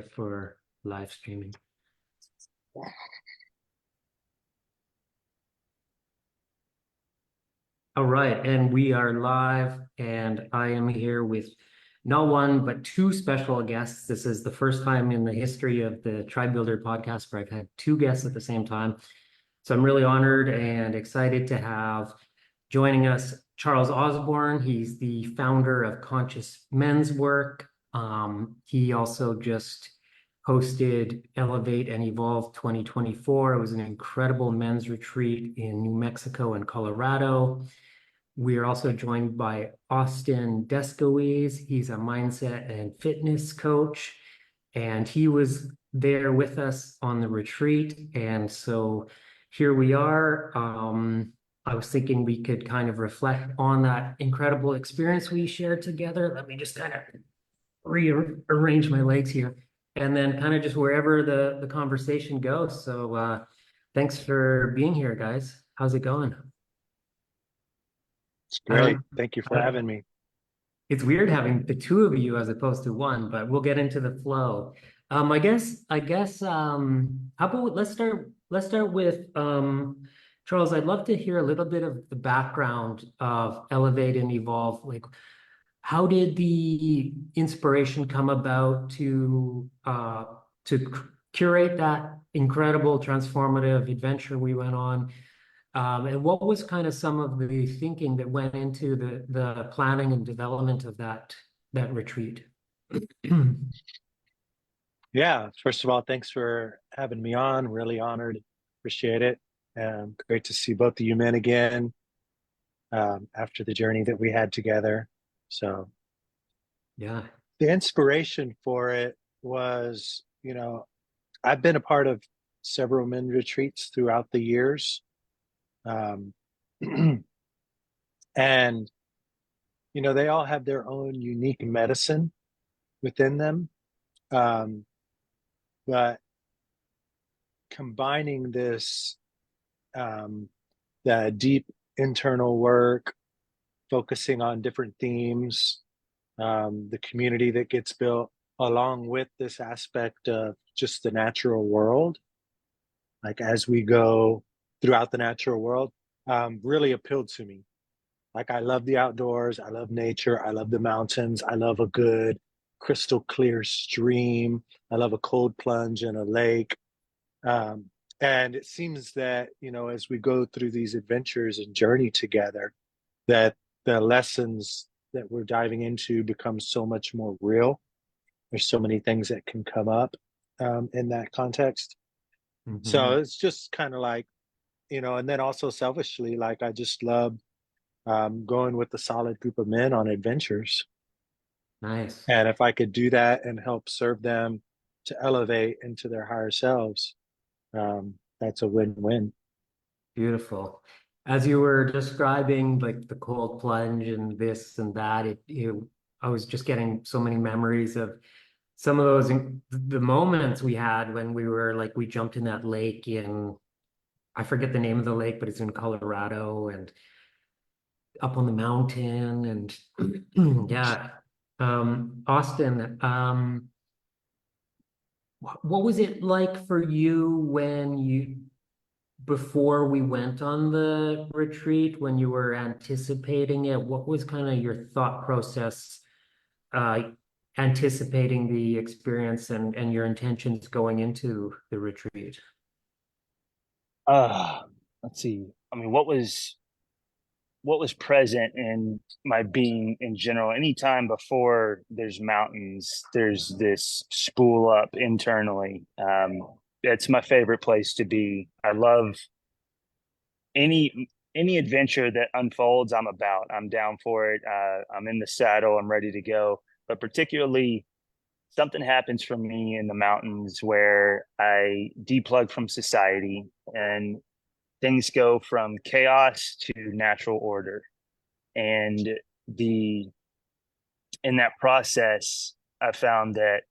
for live streaming. All right, and we are live, and I am here with not one, but two special guests. This is the first time in the history of the Tribe Builder podcast where I've had two guests at the same time. So I'm really honored and excited to have joining us Charles Osborne. He's the founder of Conscious Men's Work. He also just hosted Elevate and Evolve 2024. It was an incredible men's retreat in New Mexico and Colorado. We are also joined by Austin Deskewies. He's a mindset and fitness coach, and he was there with us on the retreat. And so here we are. I was thinking we could kind of reflect on that incredible experience we shared together. Let me just kind of rearrange my legs here, and then kind of just wherever the conversation goes. So thanks for being here, guys. How's it going? It's great. Thank you for having me. It's weird having the two of you as opposed to one, but we'll get into the flow. I guess how about let's start with Charles. I'd love to hear a little bit of the background of Elevate and Evolve. Like, how did the inspiration come about to curate that incredible transformative adventure we went on? And what was kind of some of the thinking that went into the planning and development of that retreat? Yeah, first of all, thanks for having me on. Really honored. Appreciate it. Great to see both of you men again after the journey that we had together. So, yeah, the inspiration for it was, I've been a part of several men retreats throughout the years. Um, and, they all have their own unique medicine within them. But combining this, the deep internal work, focusing on different themes, the community that gets built, along with this aspect of just the natural world, like as we go throughout the natural world, really appealed to me. Like, I love the outdoors, I love nature, I love the mountains, I love a good crystal clear stream, I love a cold plunge in a lake. And it seems that, as we go through these adventures and journey together, that the lessons that we're diving into become so much more real. There's so many things that can come up in that context. So it's just kind of like, and then also selfishly, like, I just love going with a solid group of men on adventures. Nice. And if I could do that and help serve them to elevate into their higher selves, that's a win-win. Beautiful. As you were describing like the cold plunge and this and that, I was just getting so many memories of some of those the moments we had when we jumped in that lake in, I forget the name of the lake, but it's in Colorado and up on the mountain. And yeah. Austin, what was it like for you before we went on the retreat, when you were anticipating it? What was kind of your thought process, uh, anticipating the experience and your intentions going into the retreat? Uh, let's see. I mean, what was present in my being in general? Anytime before there's mountains, there's this spool up internally. It's my favorite place to be. I love any adventure that unfolds. I'm down for it. I'm in the saddle. I'm ready to go. But particularly, something happens for me in the mountains where I deplug from society and things go from chaos to natural order. And the in that process, I found that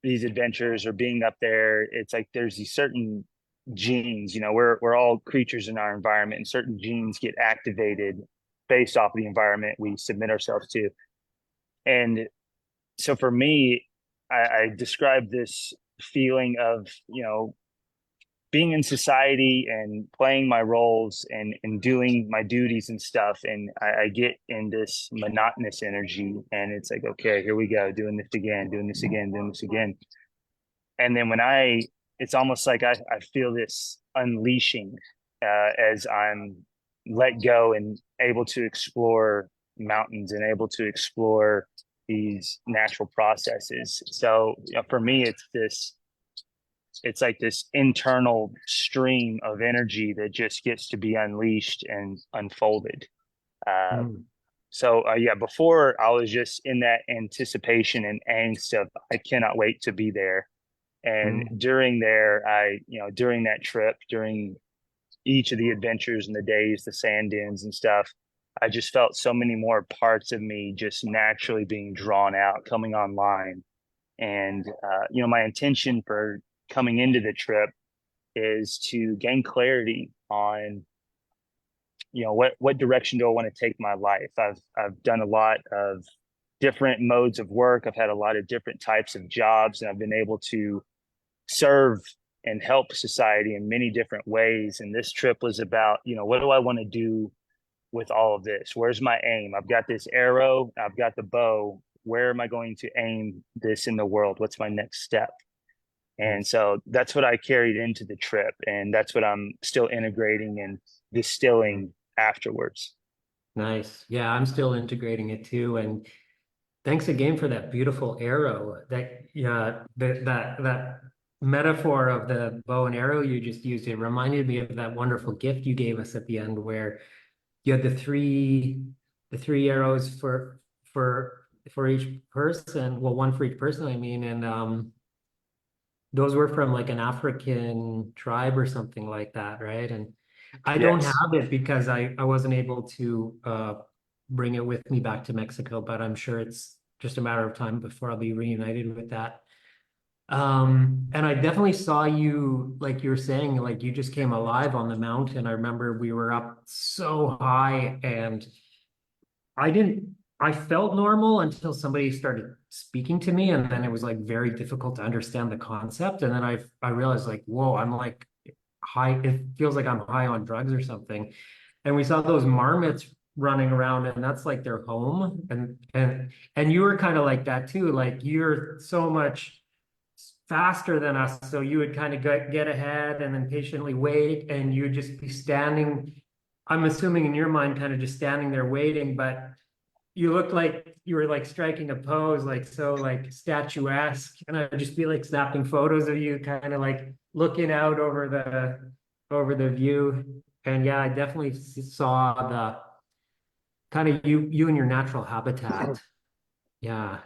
these adventures or being up there, it's like there's these certain genes, we're all creatures in our environment, and certain genes get activated based off of the environment we submit ourselves to. And so for me, I describe this feeling of, being in society and playing my roles and doing my duties and stuff. And I get in this monotonous energy, and it's like, okay, here we go, doing this again, doing this again, doing this again. And then it's almost like I feel this unleashing as I'm let go and able to explore mountains and able to explore these natural processes. So for me, it's like this internal stream of energy that just gets to be unleashed and unfolded. Uh, Mm. yeah, before I was just in that anticipation and angst of I cannot wait to be there. And Mm. during that trip, during each of the adventures and the days, the sand dunes and stuff, I just felt so many more parts of me just naturally being drawn out, coming online. And, my intention for coming into the trip is to gain clarity on, what direction do I want to take my life. I've done a lot of different modes of work. I've had a lot of different types of jobs, and I've been able to serve and help society in many different ways. And this trip was about, what do I want to do with all of this? Where's my aim? I've got this arrow, I've got the bow. Where am I going to aim this in the world? What's my next step? And so that's what I carried into the trip. And that's what I'm still integrating and distilling afterwards. Nice. Yeah, I'm still integrating it too. And thanks again for that beautiful arrow. That metaphor of the bow and arrow you just used, it reminded me of that wonderful gift you gave us at the end where you had the three arrows for each person. Well, one for each person, I mean, and those were from like an African tribe or something like that, right? And I don't Yes. have it because I wasn't able to bring it with me back to Mexico, but I'm sure it's just a matter of time before I'll be reunited with that. And I definitely saw you, like you were saying, like you just came alive on the mountain. I remember we were up so high and I felt normal until somebody started speaking to me, and then it was like very difficult to understand the concept. And then I realized like, whoa, I'm like high, it feels like I'm high on drugs or something. And we saw those marmots running around, and that's like their home. And you were kind of like that too. Like you're so much faster than us, so you would kind of get ahead and then patiently wait, and you'd just be standing. I'm assuming in your mind, kind of just standing there waiting, but you looked like you were like striking a pose, like so like statuesque, and I'd just be like snapping photos of you, kind of like looking out over the view. And yeah, I definitely saw the kind of you in your natural habitat. Yeah,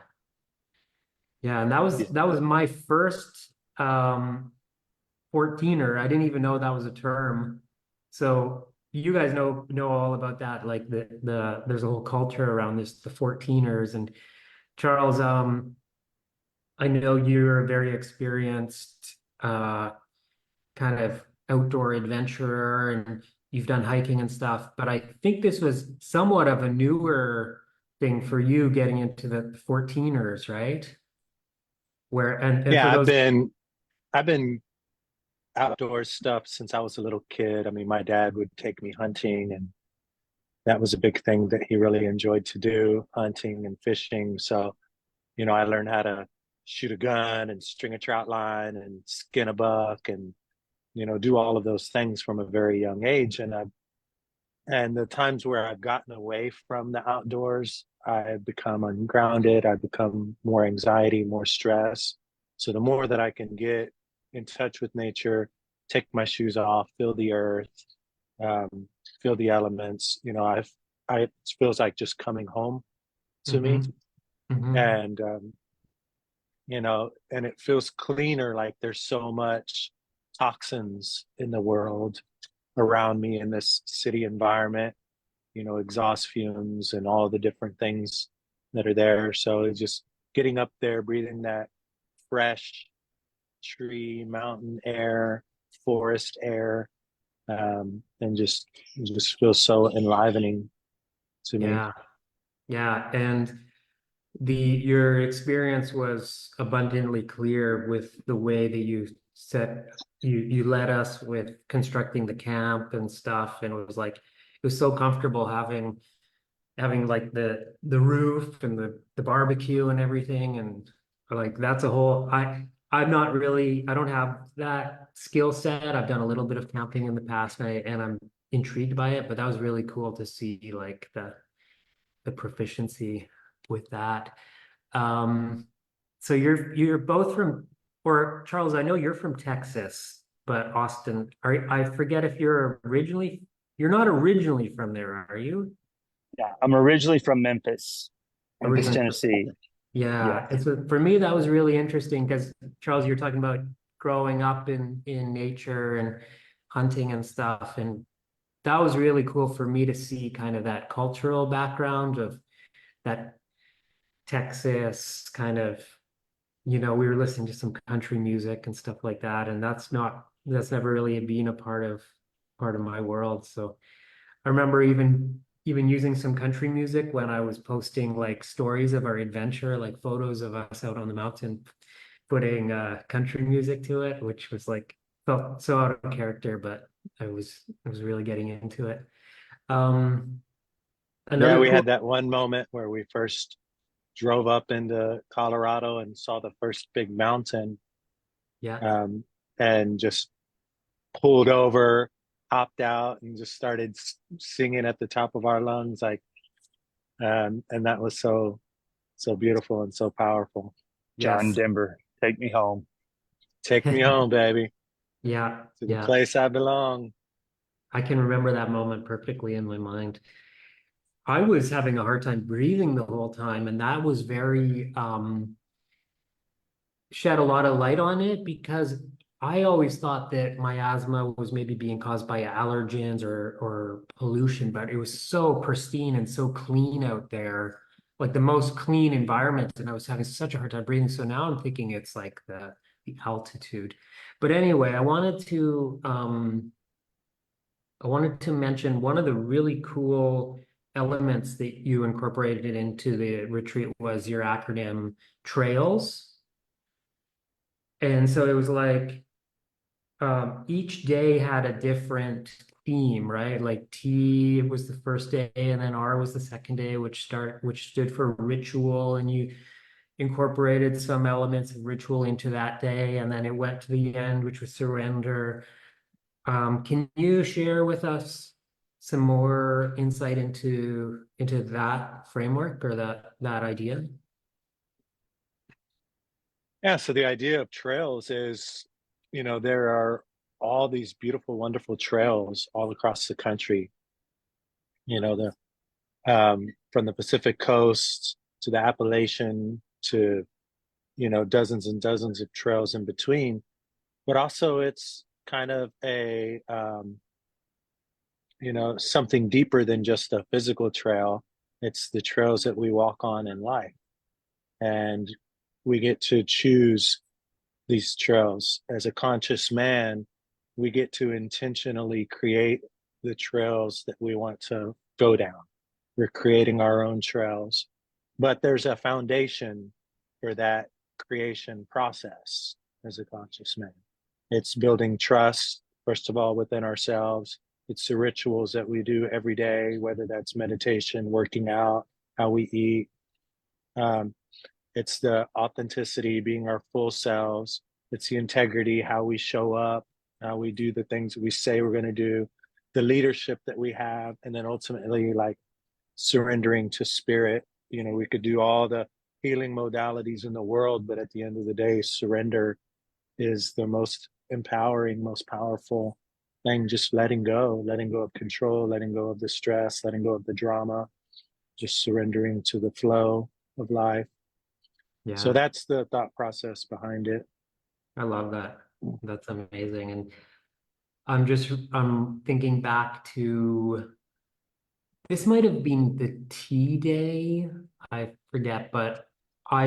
yeah, and that was my first 14er. I didn't even know that was a term. So you guys know all about that. Like there's a whole culture around this, the 14ers. And Charles, I know you're a very experienced kind of outdoor adventurer and you've done hiking and stuff, but I think this was somewhat of a newer thing for you getting into the 14ers, right? Where and for Yeah, I've those. been outdoor stuff since I was a little kid. I mean, my dad would take me hunting, and that was a big thing that he really enjoyed to do, hunting and fishing. So, I learned how to shoot a gun and string a trout line and skin a buck and, do all of those things from a very young age. And the times where I've gotten away from the outdoors, I've become ungrounded, I've become more anxiety, more stress. So the more that I can get in touch with nature, take my shoes off, feel the earth, um, feel the elements, it feels like just coming home to me. Mhm, mhm. And, and it feels cleaner, like there's so much toxins in the world around me in this city environment, exhaust fumes and all the different things that are there. So it's just getting up there, breathing that fresh tree, mountain air, forest air, and just it just feels so enlivening to me. Yeah, yeah. And your experience was abundantly clear with the way that you led us with constructing the camp and stuff, and it was like it was so comfortable having like the roof and the barbecue and everything, and like that's a whole I'm not really, I don't have that skill set. I've done a little bit of camping in the past, and I'm intrigued by it, but that was really cool to see like the proficiency with that. So you're both from, or Charles, I know you're from Texas, but Austin, I forget if you're not originally from there, are you? Yeah, I'm originally from Memphis, Originally from, Tennessee. Yeah. yeah. And so for me, that was really interesting because Charles, you're talking about growing up in nature and hunting and stuff. And that was really cool for me to see kind of that cultural background of that Texas kind of, we were listening to some country music and stuff like that. And that's never really been a part of my world. So I remember even using some country music when I was posting like stories of our adventure, like photos of us out on the mountain, putting country music to it, which was like felt so out of character, but I was really getting into it. Um, Yeah, Another we cool, had that one moment where we first drove up into Colorado and saw the first big mountain, yeah, um, and just pulled over, hopped out, and just started singing at the top of our lungs, like, and that was so beautiful and so powerful. John yes, Denver, take me home. Take me home, baby, yeah, to the yeah. place I belong. I can remember that moment perfectly in my mind. I was having a hard time breathing the whole time, and that was very shed a lot of light on it because I always thought that my asthma was maybe being caused by allergens or pollution, but it was so pristine and so clean out there, like the most clean environment, and I was having such a hard time breathing. So now I'm thinking it's like the altitude. But anyway, I wanted to mention one of the really cool elements that you incorporated into the retreat was your acronym TRAILS. And so it was like each day had a different theme, right? Like T was the first day, and then R was the second day, which stood for ritual, and you incorporated some elements of ritual into that day, and then it went to the end, which was surrender. Can you share with us some more insight into that framework or that idea? Yeah, so the idea of trails is, there are all these beautiful, wonderful trails all across the country. The from the Pacific coast to the Appalachian to, dozens and dozens of trails in between. But also, it's kind of something deeper than just a physical trail. It's the trails that we walk on in life, and we get to choose these trails. As a conscious man, we get to intentionally create the trails that we want to go down. We're creating our own trails, but there's a foundation for that creation process as a conscious man. It's building trust, first of all, within ourselves. It's the rituals that we do every day, whether that's meditation, working out, how we eat. Um, it's the authenticity, being our full selves. It's the integrity, how we show up, how we do the things that we say we're going to do, the leadership that we have, and then ultimately, like, surrendering to spirit. We could do all the healing modalities in the world, but at the end of the day, surrender is the most empowering, most powerful thing. Just letting go of control, letting go of the stress, letting go of the drama, just surrendering to the flow of life. So Yeah, that's the thought process behind it. I love that. That's amazing. And I'm thinking back to this might have been the tea day. I forget, but I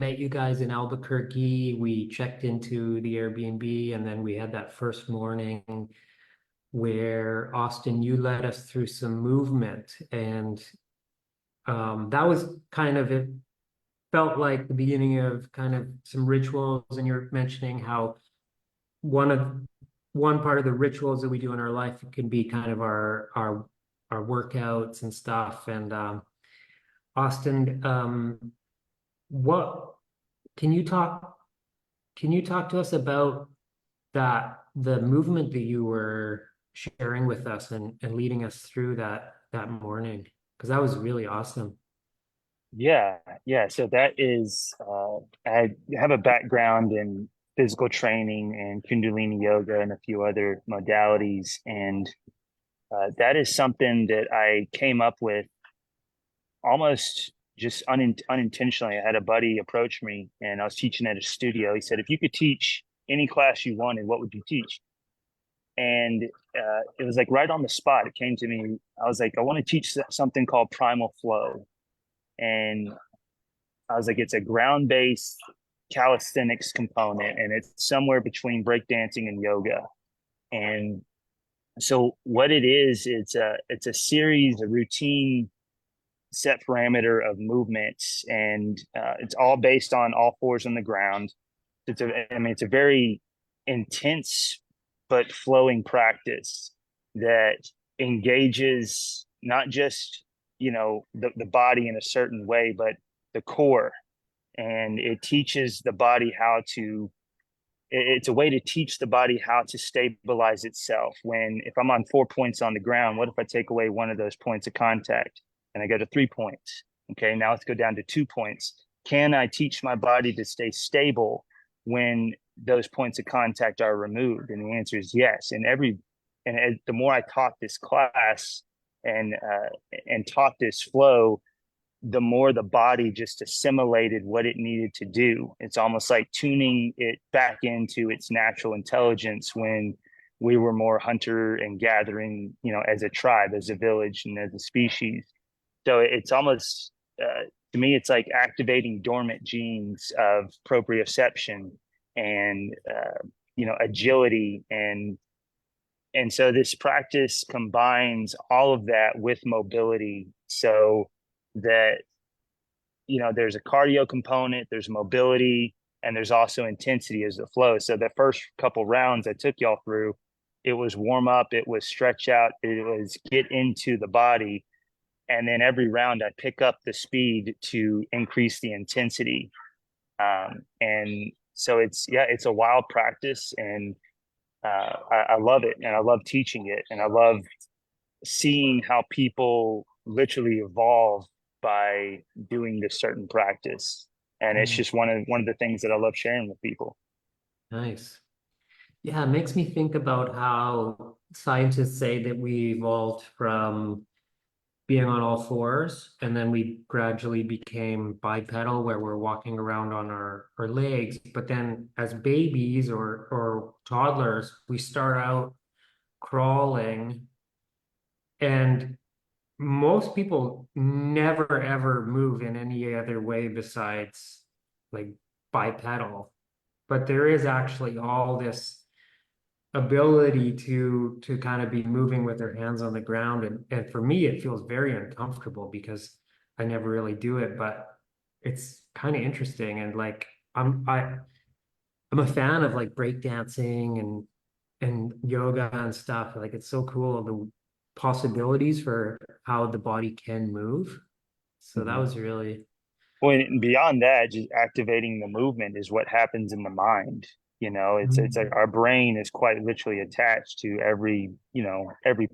met you guys in Albuquerque. We checked into the Airbnb, and then we had that first morning where Austin, you led us through some movement, and that was kind of it. felt like the beginning of kind of some rituals, and you're mentioning how one part of the rituals that we do in our life can be kind of our workouts and stuff. And Austin, what can you talk to us about the movement that you were sharing with us and leading us through that morning? Because that was really awesome. Yeah, yeah. So that is, I have a background in physical training and Kundalini yoga and a few other modalities, and that is something that I came up with almost just unintentionally. I had a buddy approach me, and I was teaching at a studio. He said, "If you could teach any class you wanted, what would you teach?" And it was like right on the spot. It came to me. I was like, "I want to teach something called primal flow," and I was like, it's a ground-based calisthenics component, and it's somewhere between breakdancing and yoga. And so what it is, it's a series, a routine set parameter of movements, and it's all based on all fours on the ground. It's a very intense but flowing practice that engages not just the body in a certain way, but the core, and it teaches the body how to it's a way to teach the body how to stabilize itself. When if I'm on 4 points on the ground, what if I take away one of those points of contact and I go to 3 points? Okay, now let's go down to 2 points. Can I teach my body to stay stable when those points of contact are removed? And the answer is yes. And the more I taught this class and taught this flow, the more the body just assimilated what it needed to do. It's almost like tuning it back into its natural intelligence when we were more hunter and gathering, as a tribe, as a village, and as a species. So it's almost, to me, it's like activating dormant genes of proprioception and, agility. And so this practice combines all of that with mobility, so that there's a cardio component, there's mobility, and there's also intensity as the flow. So the first couple rounds I took y'all through, it was warm up, it was stretch out, it was get into the body, and then every round I pick up the speed to increase the intensity. And so it's a wild practice, and I love it, and I love teaching it, and I love seeing how people literally evolve by doing this certain practice. And it's just one of the things that I love sharing with people. Nice. Yeah, it makes me think about how scientists say that we evolved from being on all fours, and then we gradually became bipedal, where we're walking around on our legs. But then as babies or toddlers, we start out crawling, and most people never ever move in any other way besides like bipedal. But there is actually all this ability to kind of be moving with their hands on the ground. And for me, it feels very uncomfortable because I never really do it, but it's kind of interesting. And like I'm a fan of like breakdancing and yoga and stuff. Like it's so cool, the possibilities for how the body can move. So that was really Well, and beyond that, just activating the movement is what happens in the mind. It's like our brain is quite literally attached to every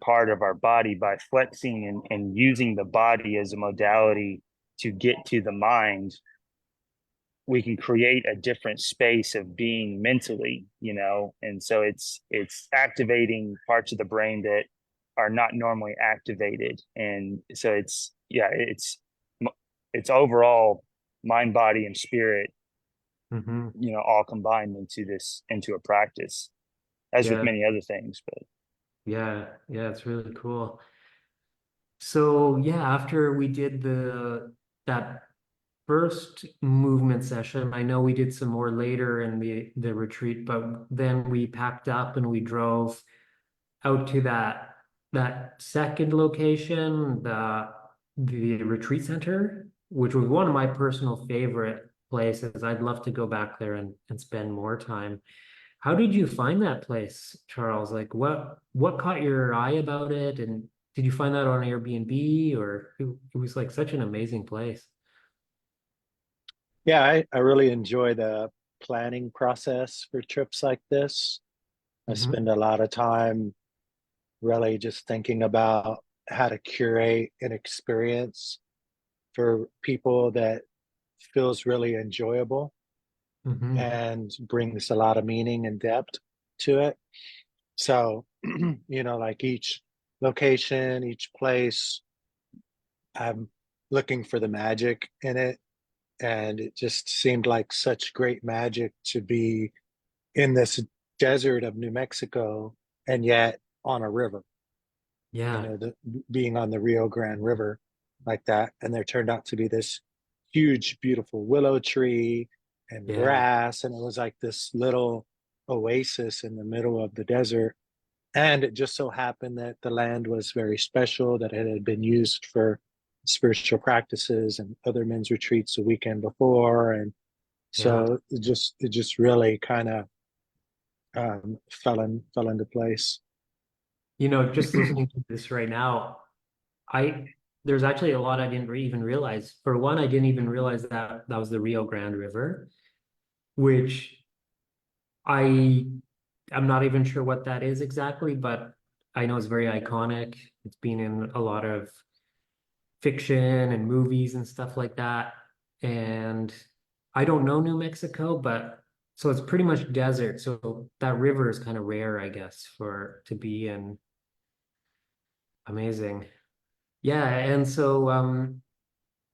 part of our body. By flexing and using the body as a modality to get to the mind, we can create a different space of being mentally. And so it's activating parts of the brain that are not normally activated. And so it's overall mind, body, and spirit, Mhm. all combined into a practice, as with Yeah, many other things. But yeah, it's really cool. So yeah, after we did that first movement session, I know we did some more later in the retreat, but then we packed up and we drove out to that second location, the retreat center. which was one of my personal favorite places. I'd love to go back there and spend more time. How did you find that place, Charles? Like what caught your eye about it? And did you find that on Airbnb or it was like such an amazing place? Yeah, I really enjoy the planning process for trips like this. I spend Hmm. a lot of time really just thinking about how to curate an experience for people that feels really enjoyable Hmm. and brings a lot of meaning and depth to it. So, like each location, each place, I'm looking for the magic in it. And it just seemed like such great magic to be in this desert of New Mexico and yet on a river, Yeah, the being on the Rio Grande River like that. And there turned out to be this huge, beautiful willow tree and yeah, grass. And it was like this little oasis in the middle of the desert. And it just so happened that the land was very special, that it had been used for spiritual practices and other men's retreats the weekend before. And yeah. so it just really kind of fell into place. Just listening to this right now, I there's actually a lot I didn't even realize. For one, I didn't even realize that that was the Rio Grande River, which I I'm not even sure what that is exactly, but I know it's very iconic. It's been in a lot of fiction and movies and stuff like that. And I don't know New Mexico, but so it's pretty much desert. So that river is kind of rare, I guess, for to be in. Amazing. Yeah, and so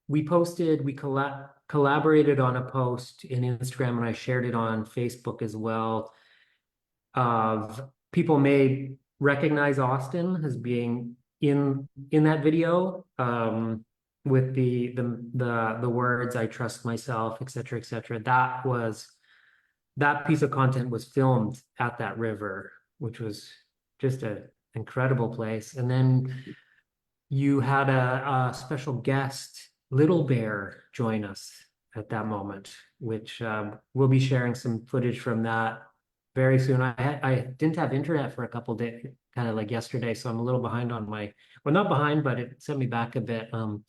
we collaborated on a post in Instagram and I shared it on Facebook as well of people may recognize Austin as being in that video with the words I trust myself, et cetera, et cetera. That piece of content was filmed at that river, which was just an incredible place. And then you had a special guest, Little Bear, join us at that moment, which we'll be sharing some footage from that very soon. I didn't have internet for a couple days, kind of like yesterday, so I'm a little behind on well, not behind, but it sent me back a bit. I'm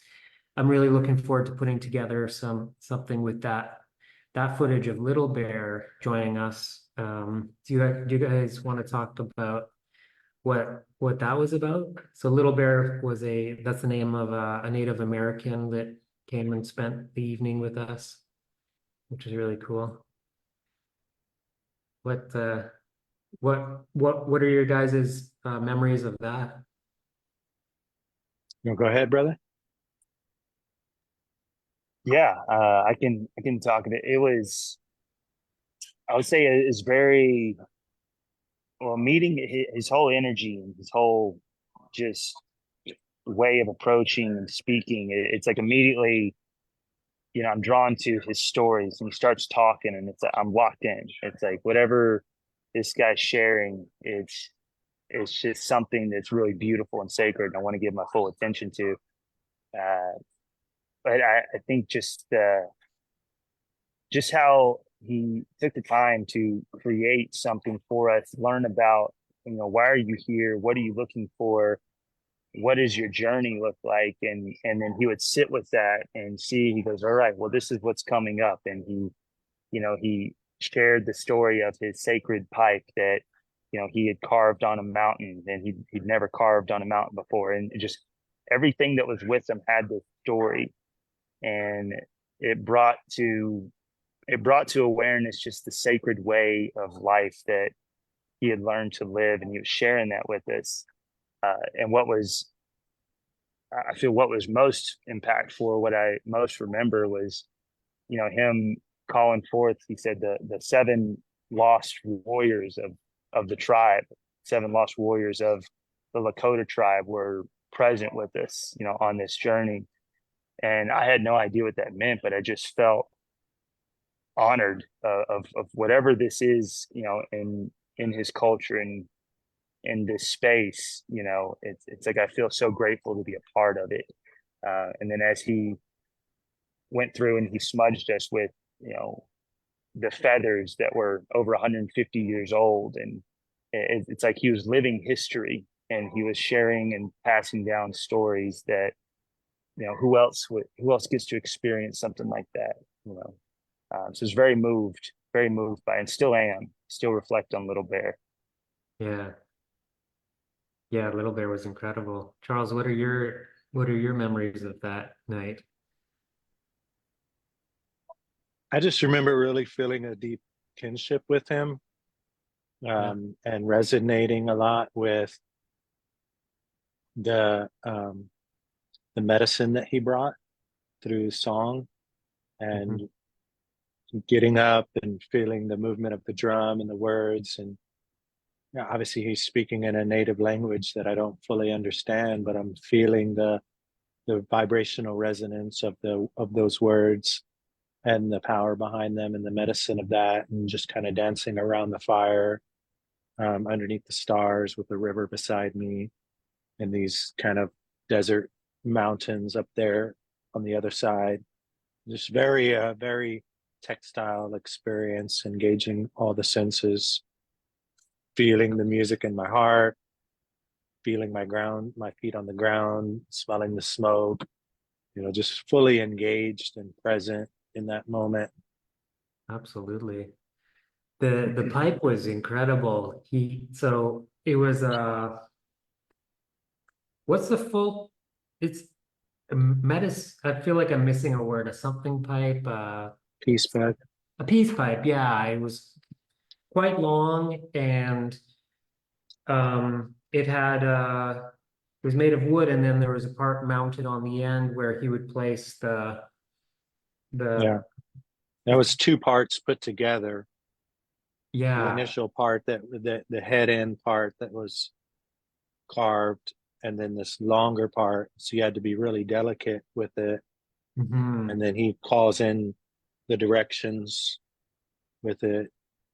really looking forward to putting together something with that footage of Little Bear joining us. Do you guys want to talk about what that was about? So Little Bear that's the name of a Native American that came and spent the evening with us, which is really cool. What uh what are your guys' memories of that? Go ahead, brother. Yeah, I can talk. It was, I would say, is very well, meeting his whole energy and his whole just way of approaching and speaking. It's like immediately, I'm drawn to his stories and he starts talking and it's I'm locked in. It's like whatever this guy's sharing, it's just something that's really beautiful and sacred and I want to give my full attention to. Uh, but I think just how he took the time to create something for us, learn about, why are you here? What are you looking for? What does your journey look like? And then he would sit with that and see, he goes, all right, well, this is what's coming up. And he shared the story of his sacred pipe that, he had carved on a mountain and he'd never carved on a mountain before. And just everything that was with him had this story. And it brought to it brought to awareness just the sacred way of life that he had learned to live, and he was sharing that with us. And I feel what was most impactful, what I most remember was, him calling forth. He said the seven lost warriors of the tribe, seven lost warriors of the Lakota tribe were present with us, on this journey. And I had no idea what that meant, but I just felt honored of whatever this is, in his culture and in this space. It's like I feel so grateful to be a part of it. And then as he went through and he smudged us with, you know, the feathers that were over 150 years old. And it's like he was living history, and he was sharing and passing down stories that, you know, who else gets to experience something like that, you know. So I was very moved by, and still reflect on Little Bear. Yeah. Yeah, Little Bear was incredible. Charles, what are your memories of that night? I just remember really feeling a deep kinship with him, Yeah. and resonating a lot with the um, the medicine that he brought through song, Hmm. and getting up and feeling the movement of the drum and the words. And yeah, obviously he's speaking in a native language that I don't fully understand, but I'm feeling the vibrational resonance of those words and the power behind them and the medicine of that, and just kind of dancing around the fire, underneath the stars with the river beside me, and these kind of desert mountains up there on the other side. Just very textile experience, engaging all the senses, feeling the music in my heart, feeling my feet on the ground, smelling the smoke, just fully engaged and present in that moment. Absolutely. The pipe was incredible. So it was what's the full it's a I feel like I'm missing a word, a something pipe, Peace, bud. a peace pipe. Yeah, it was quite long, and it was made of wood, and then there was a part mounted on the end where he would place the Yeah, that was two parts put together. The yeah. initial part, that the head end part that was carved, and then this longer part, so you had to be really delicate with it. Hmm. And then he calls in the directions with it,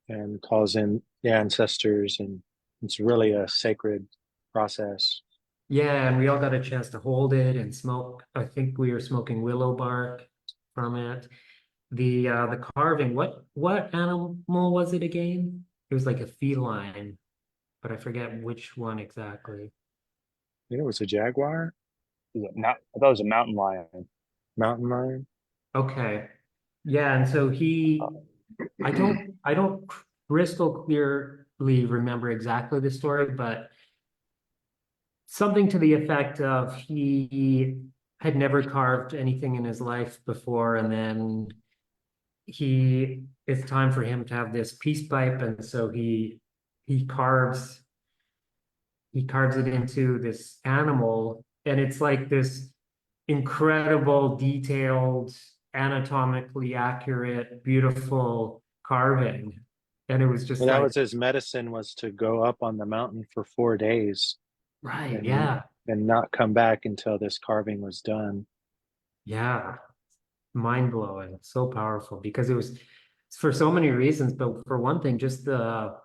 and calls in the ancestors, and it's really a sacred process. Yeah, and we all got a chance to hold it and smoke. I think we were smoking willow bark from it. The carving, what animal was it again? It was like a feline, but I forget which one exactly. You know, it was a jaguar, I thought it was a mountain lion. mountain lion. Okay. Yeah, and so I don't crystal clearly remember exactly the story, but something to the effect of he had never carved anything in his life before, and then it's time for him to have this peace pipe, and so he carves he carves it into this animal, and it's like this incredible, detailed, anatomically accurate, beautiful carving. And it was just Well, that like, was his medicine, was to go up on the mountain for 4 days, right, and yeah, not come back until this carving was done. yeah, mind blowing, so powerful because it was for so many reasons, but for one thing, just the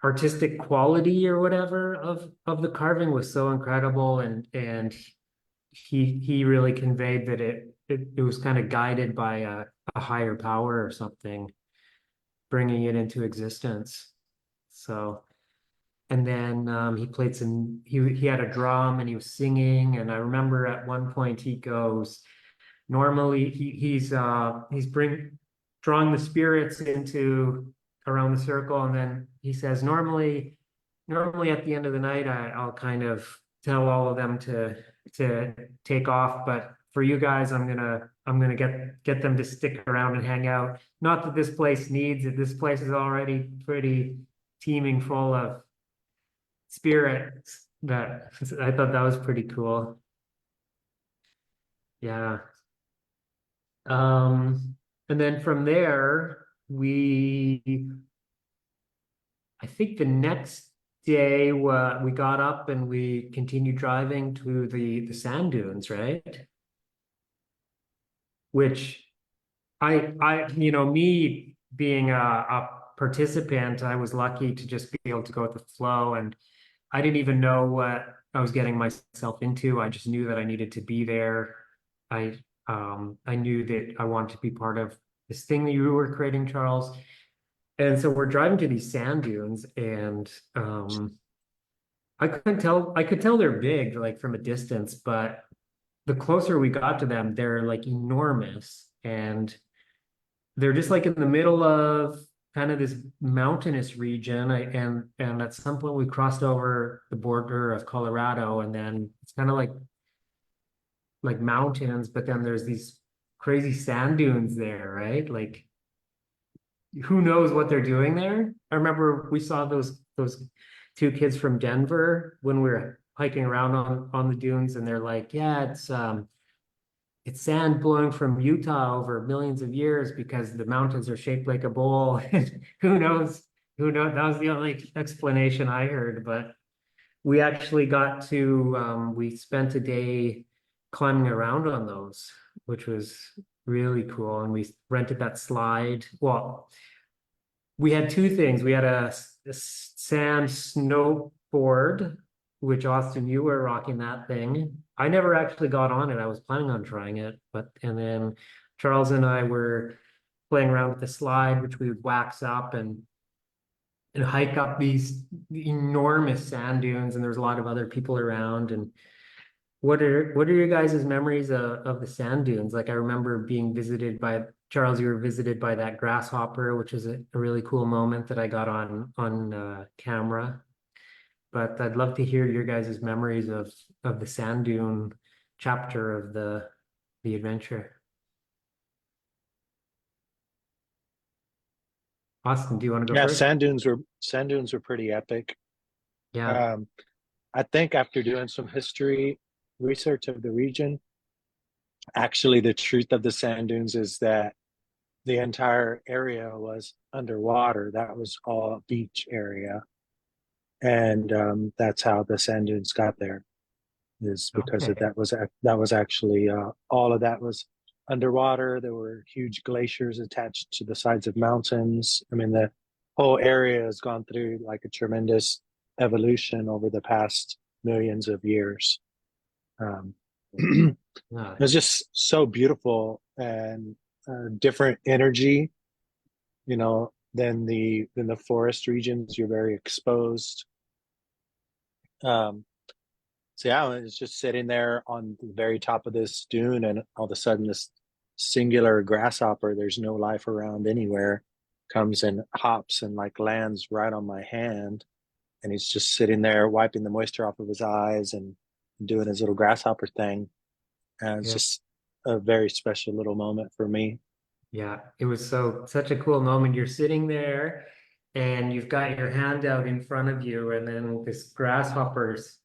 artistic quality or whatever of the carving was so incredible, and he really conveyed that it was kind of guided by a higher power or something, bringing it into existence. So, and then he played he had a drum and he was singing, and I remember at one point he goes, normally he's drawing the spirits into around the circle, and then he says normally at the end of the night I'll kind of tell all of them to take off, but for you guys I'm gonna get them to stick around and hang out. Not that this place needs it. This place is already pretty teeming full of spirits. But I thought that was pretty cool. Yeah. And then from there, I think the next day, we got up and we continued driving to the sand dunes, right? Which me being a participant, I was lucky to just be able to go with the flow, and I didn't even know what I was getting myself into. I just knew that I needed to be there. I I knew that I wanted to be part of this thing that you were creating, Charles. And so we're driving to these sand dunes, and I could tell they're big, like from a distance, but the closer we got to them, they're like enormous. And they're just like in the middle of kind of this mountainous region. And at some point we crossed over the border of Colorado, and then it's kind of like mountains, but then there's these crazy sand dunes there, right? Like who knows what they're doing there? I remember we saw those two kids from Denver when we were hiking around on the dunes, and they're like, yeah, it's sand blowing from Utah over millions of years because the mountains are shaped like a bowl. Who knows? Who knows? That was the only explanation I heard. But we actually got to we spent a day climbing around on those, which was really cool. And we rented that slide. Well, we had two things. We had a sand snowboard, which Austin, you were rocking that thing. I never actually got on it. I was planning on trying it, but and then Charles and I were playing around with the slide, which we would wax up and hike up these enormous sand dunes. And there's a lot of other people around. And what are your guys' memories of the sand dunes? Like I remember being visited by Charles, you were visited by that grasshopper, which is a really cool moment that I got on camera. But I'd love to hear your guys' memories of the sand dune chapter of the adventure. Austin, do you want to go Yeah, first? sand dunes were pretty epic. Yeah. Um, I think after doing some history research of the region, actually the truth of the sand dunes is that the entire area was underwater. That was all beach area, and that's how the sand dunes got there. Is because of Okay. that was actually all of that was underwater. There were huge glaciers attached to the sides of mountains. I mean, the whole area has gone through like a tremendous evolution over the past millions of years. Um, Yeah. it's just so beautiful and different energy, you know, than the forest regions. You're very exposed. Um, So yeah, I was just sitting there on the very top of this dune, and all of a sudden, this singular grasshopper, there's no life around anywhere, comes and hops and like lands right on my hand. And he's just sitting there wiping the moisture off of his eyes and doing his little grasshopper thing. And it's Yeah. just a very special little moment for me. Yeah. It was such a cool moment. You're sitting there and you've got your hand out in front of you, and then this grasshopper's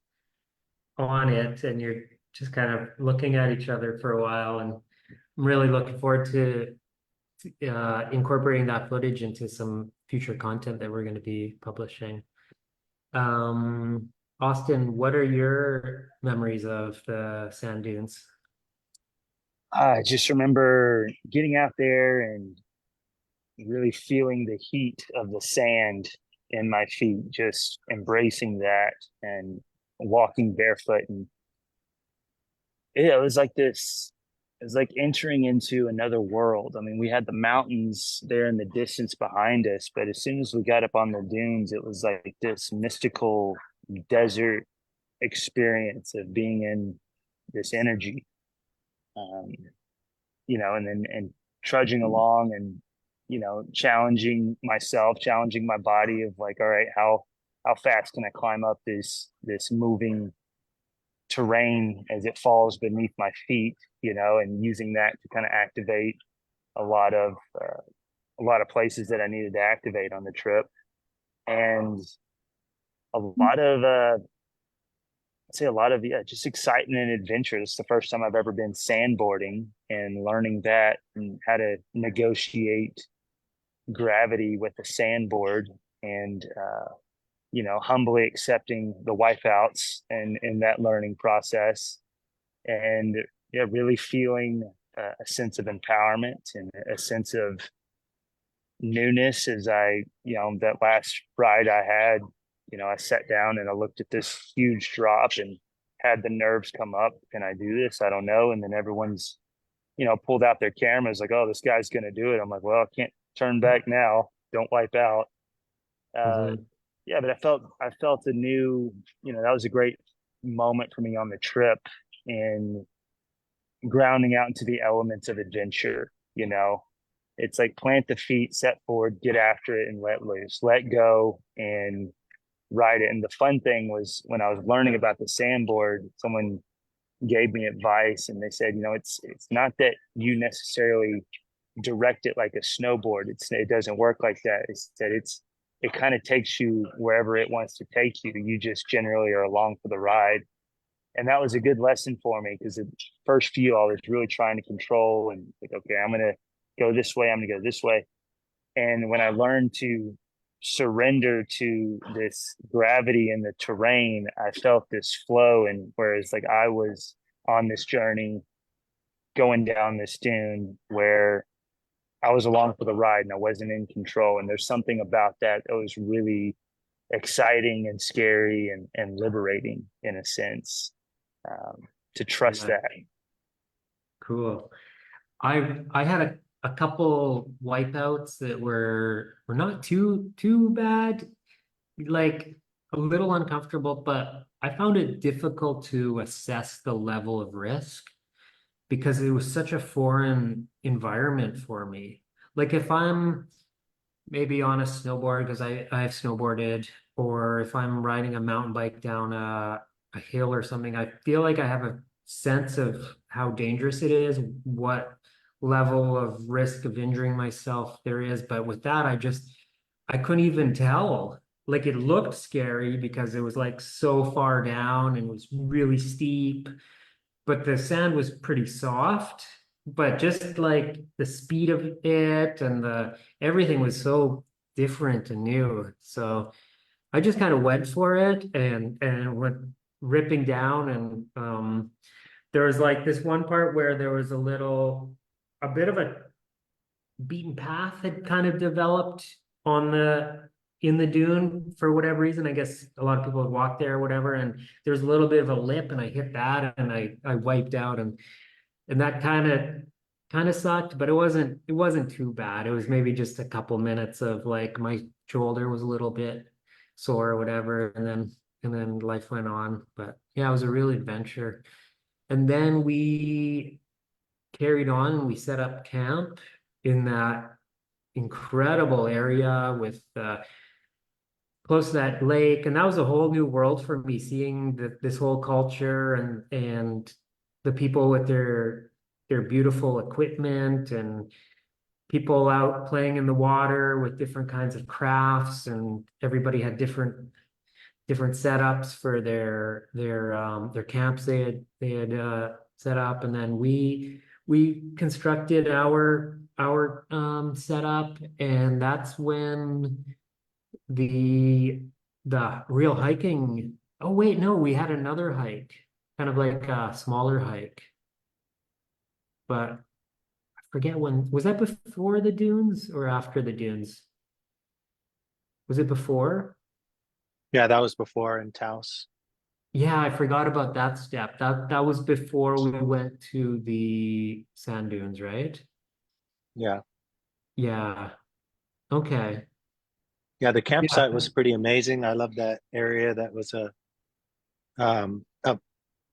on it, and you're just kind of looking at each other for a while. And I'm really looking forward to incorporating that footage into some future content that we're going to be publishing. Um, Austin, what are your memories of the sand dunes? I just remember getting out there and really feeling the heat of the sand in my feet, just embracing that and walking barefoot. And yeah, it was like this, it was like entering into another world. I mean, we had the mountains there in the distance behind us, but as soon as we got up on the dunes, it was like this mystical desert experience of being in this energy. Um, and trudging along and, challenging myself, challenging my body of like, all right, how fast can I climb up this moving terrain as it falls beneath my feet, and using that to kind of activate a lot of places that I needed to activate on the trip, and a lot of I'd say a lot of, yeah, just excitement and adventure. It's the first time I've ever been sandboarding, and learning that and how to negotiate gravity with a sandboard, and humbly accepting the wipeouts and in that learning process, and yeah, really feeling a sense of empowerment and a sense of newness as that last ride I had, I sat down and I looked at this huge drop and had the nerves come up. Can I do this? I don't know. And then everyone's pulled out their cameras like, oh, this guy's going to do it. I'm like, well, I can't turn back now. Don't wipe out. Mhm. Yeah, but I felt a new, that was a great moment for me on the trip in grounding out into the elements of adventure. It's like plant the feet, set forward, get after it, and let loose, let go, and ride it. And the fun thing was when I was learning about the sandboard, someone gave me advice, and they said, it's not that you necessarily direct it like a snowboard. It doesn't work like that. It's that it kind of takes you wherever it wants to take you. You just generally are along for the ride. And that was a good lesson for me because the first few I was really trying to control and like, okay, I'm gonna go this way, I'm gonna go this way. And when I learned to surrender to this gravity in the terrain, I felt this flow. And whereas like I was on this journey going down this dune where I was along for the ride and I wasn't in control. And there's something about that that was really exciting and scary and liberating in a sense, to trust Yeah, that. cool. I had a couple wipeouts that were not too bad, like a little uncomfortable, but I found it difficult to assess the level of risk because it was such a foreign environment for me. Like if I'm maybe on a snowboard because I've snowboarded, or if I'm riding a mountain bike down a hill or something, I feel like I have a sense of how dangerous it is, what level of risk of injuring myself there is. But with that, I couldn't even tell. Like it looked scary because it was like so far down and was really steep, but the sand was pretty soft. But just like the speed of it and the everything was so different and new. So I just kind of went for it and went ripping down. And there was like this one part where there was a bit of a beaten path had kind of developed on in the dune for whatever reason. I guess a lot of people would walk there or whatever. And there's a little bit of a lip, and I hit that, and I wiped out, and that kind of sucked, but it wasn't too bad. It was maybe just a couple minutes of like my shoulder was a little bit sore or whatever, and then life went on. But yeah, it was a real adventure. And then we carried on and we set up camp in that incredible area with close to that lake, and that was a whole new world for me, seeing this whole culture and the people with their beautiful equipment, and people out playing in the water with different kinds of crafts, and everybody had different setups for their camps they had set up. And then we constructed our setup, and that's when the the real hiking. Oh wait, no, we had another hike, kind of like a smaller hike, but I forget when. Was that before the dunes or after the dunes? Was it before? Yeah, that was before in Taos. Yeah, I forgot about that step. That was before we went to the sand dunes, right? Yeah. Yeah. Okay. Yeah, the campsite Yeah. was pretty amazing. I love that area. That was up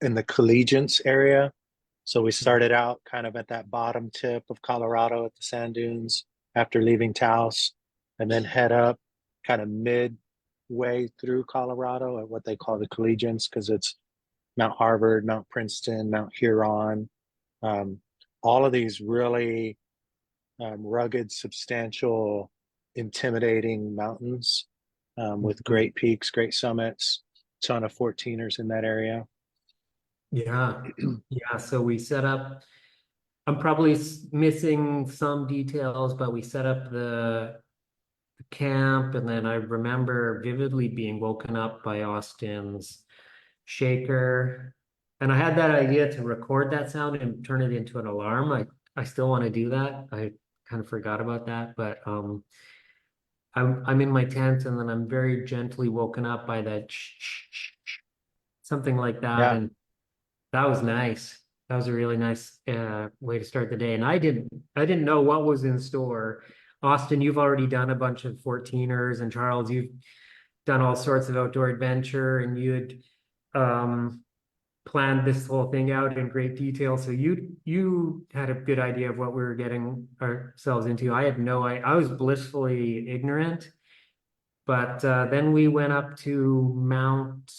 in the Collegians area. So we started out kind of at that bottom tip of Colorado at the sand dunes after leaving Taos, and then head up kind of midway through Colorado at what they call the Collegians, because it's Mount Harvard, Mount Princeton, Mount Huron, um, all of these really rugged, substantial, intimidating mountains with great peaks, great summits, ton of 14ers in that area. Yeah. Yeah. So we set up, I'm probably missing some details, but we set up the camp, and then I remember vividly being woken up by Austin's shaker. And I had that idea to record that sound and turn it into an alarm. I still want to do that. I kind of forgot about that, but I'm in my tent, and then I'm very gently woken up by that something like that, Yeah, and that was nice. That was a really nice way to start the day. And I didn't know what was in store. Austin, you've already done a bunch of 14ers, and Charles, you've done all sorts of outdoor adventure, and you had planned this whole thing out in great detail. So you had a good idea of what we were getting ourselves into. I was blissfully ignorant. But then we went up to Mount,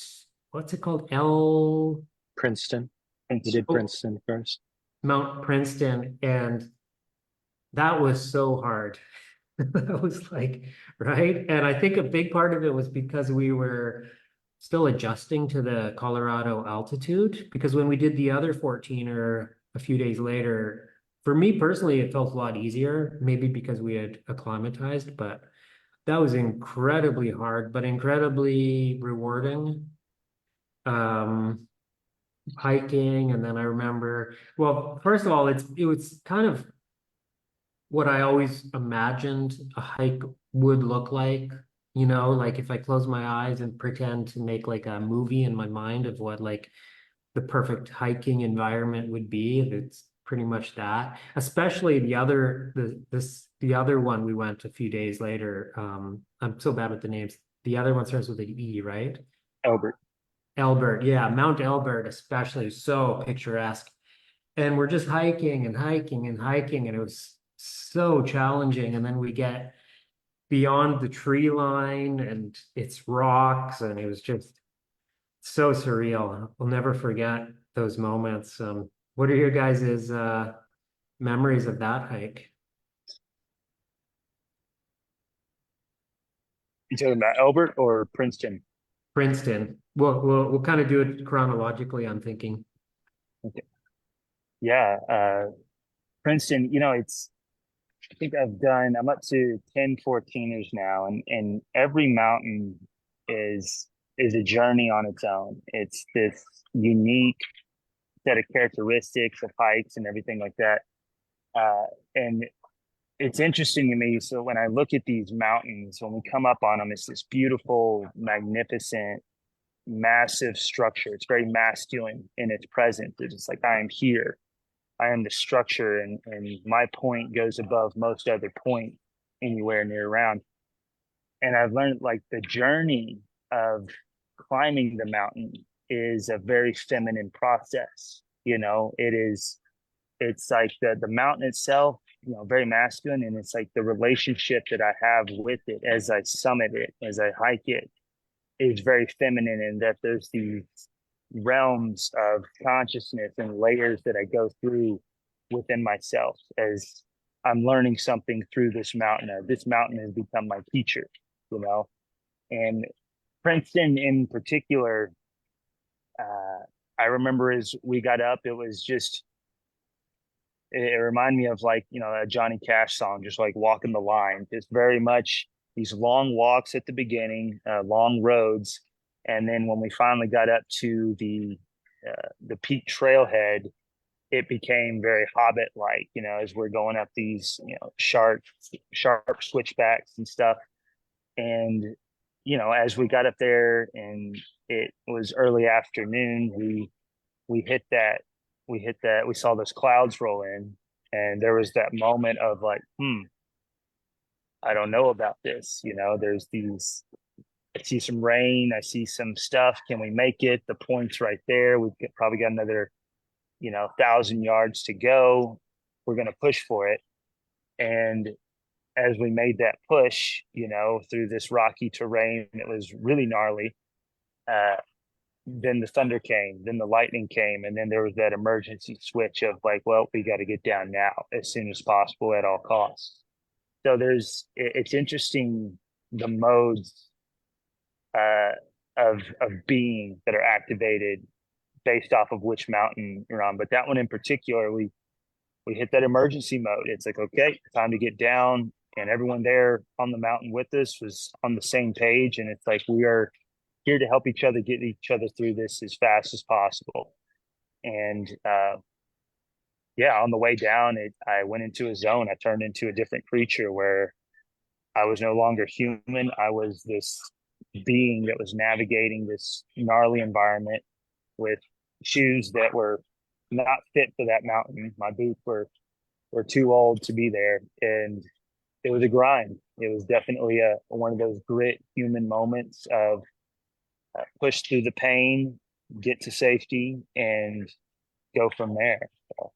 what's it called? Princeton. We It's did Princeton first. Mount Princeton, and that was so hard. That was like, right? And I think a big part of it was because we were still adjusting to the Colorado altitude. Because when we did the other 14er a few days later, for me personally, it felt a lot easier, maybe because we had acclimatized, but that was incredibly hard, but incredibly rewarding. Um, Hiking, and then I remember, well, first of all, it was kind of what I always imagined a hike would look like. Like if I close my eyes and pretend to make like a movie in my mind of what like the perfect hiking environment would be, it's pretty much that. Especially the other one we went a few days later. I'm so bad with the names. The other one starts with an E, right? Albert. Elbert, yeah, Mount Elbert especially is so picturesque. And we're just hiking and hiking and hiking, and it was so challenging. And then we get beyond the tree line and it's rocks, and it was just so surreal. I'll never forget those moments. What are your guys' memories of that hike? You talking about Albert or Princeton? Princeton. We'll kind of do it chronologically, I'm thinking. Okay. Yeah, Princeton, I think I'm up to 10 14ers now, and every mountain is is a journey on its own. It's this unique set of characteristics of hikes and everything like that. And it's interesting to me. So when I look at these mountains, when we come up on them, it's this beautiful, magnificent, massive structure. It's very masculine in its presence. It's just like, I am here. I am the structure, and my point goes above most other point anywhere near around. And I've learned like the journey of climbing the mountain is a very feminine process. It's like the mountain itself, very masculine, and it's like the relationship that I have with it as I summit it, as I hike it, is very feminine, and that there's these realms of consciousness and layers that I go through within myself as I'm learning something through this mountain. This mountain has become my teacher, you know. And Princeton in particular, I remember as we got up, it reminded me of like, a Johnny Cash song, just like walking the line. Just very much these long walks at the beginning, long roads, and then when we finally got up to the peak trailhead, it became very Hobbit like, as we're going up these, sharp switchbacks and stuff. And as we got up there and it was early afternoon, we hit that we saw those clouds roll in, and there was that moment of like, I don't know about this. There's these, I see some rain, I see some stuff. Can we make it? The point's right there. Probably got another, 1,000 yards to go. We're going to push for it. And as we made that push, through this rocky terrain, it was really gnarly. Then the thunder came, then the lightning came, and then there was that emergency switch of like, well, we got to get down now as soon as possible at all costs. So it's interesting the modes uh, of being that are activated based off of which mountain you're on. But that one in particular, we hit that emergency mode. It's like, okay, time to get down, and everyone there on the mountain with us was on the same page, and it's like we are here to help each other get each other through this as fast as possible. And yeah, on the way down, I went into a zone. I turned into a different creature where I was no longer human. I was this being that was navigating this gnarly environment with shoes that were not fit for that mountain. My boots were too old to be there, and it was a grind. It was definitely a one of those grit human moments of push through the pain, get to safety, and go from there. So,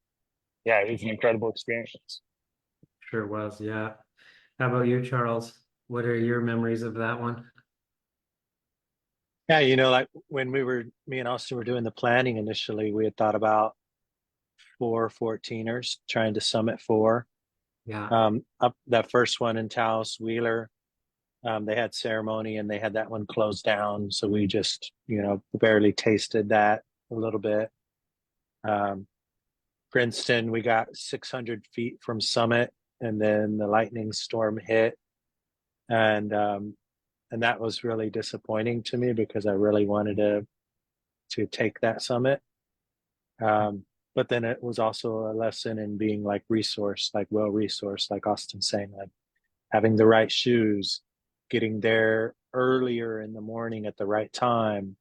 yeah, it was an incredible experience. Sure was, yeah. How about you, Charles? What are your memories of that one? Yeah, like when me and Austin were doing the planning initially, we had thought about 4 14ers trying to summit four. Yeah. Up that first one in Taos, Wheeler, they had ceremony and they had that one closed down. So we just, barely tasted that a little bit. Um, Princeton, we got 600 feet from summit, and then the lightning storm hit, and that was really disappointing to me because I really wanted to take that summit. But then it was also a lesson in being like well resourced, like Austin saying, like having the right shoes, getting there earlier in the morning at the right time,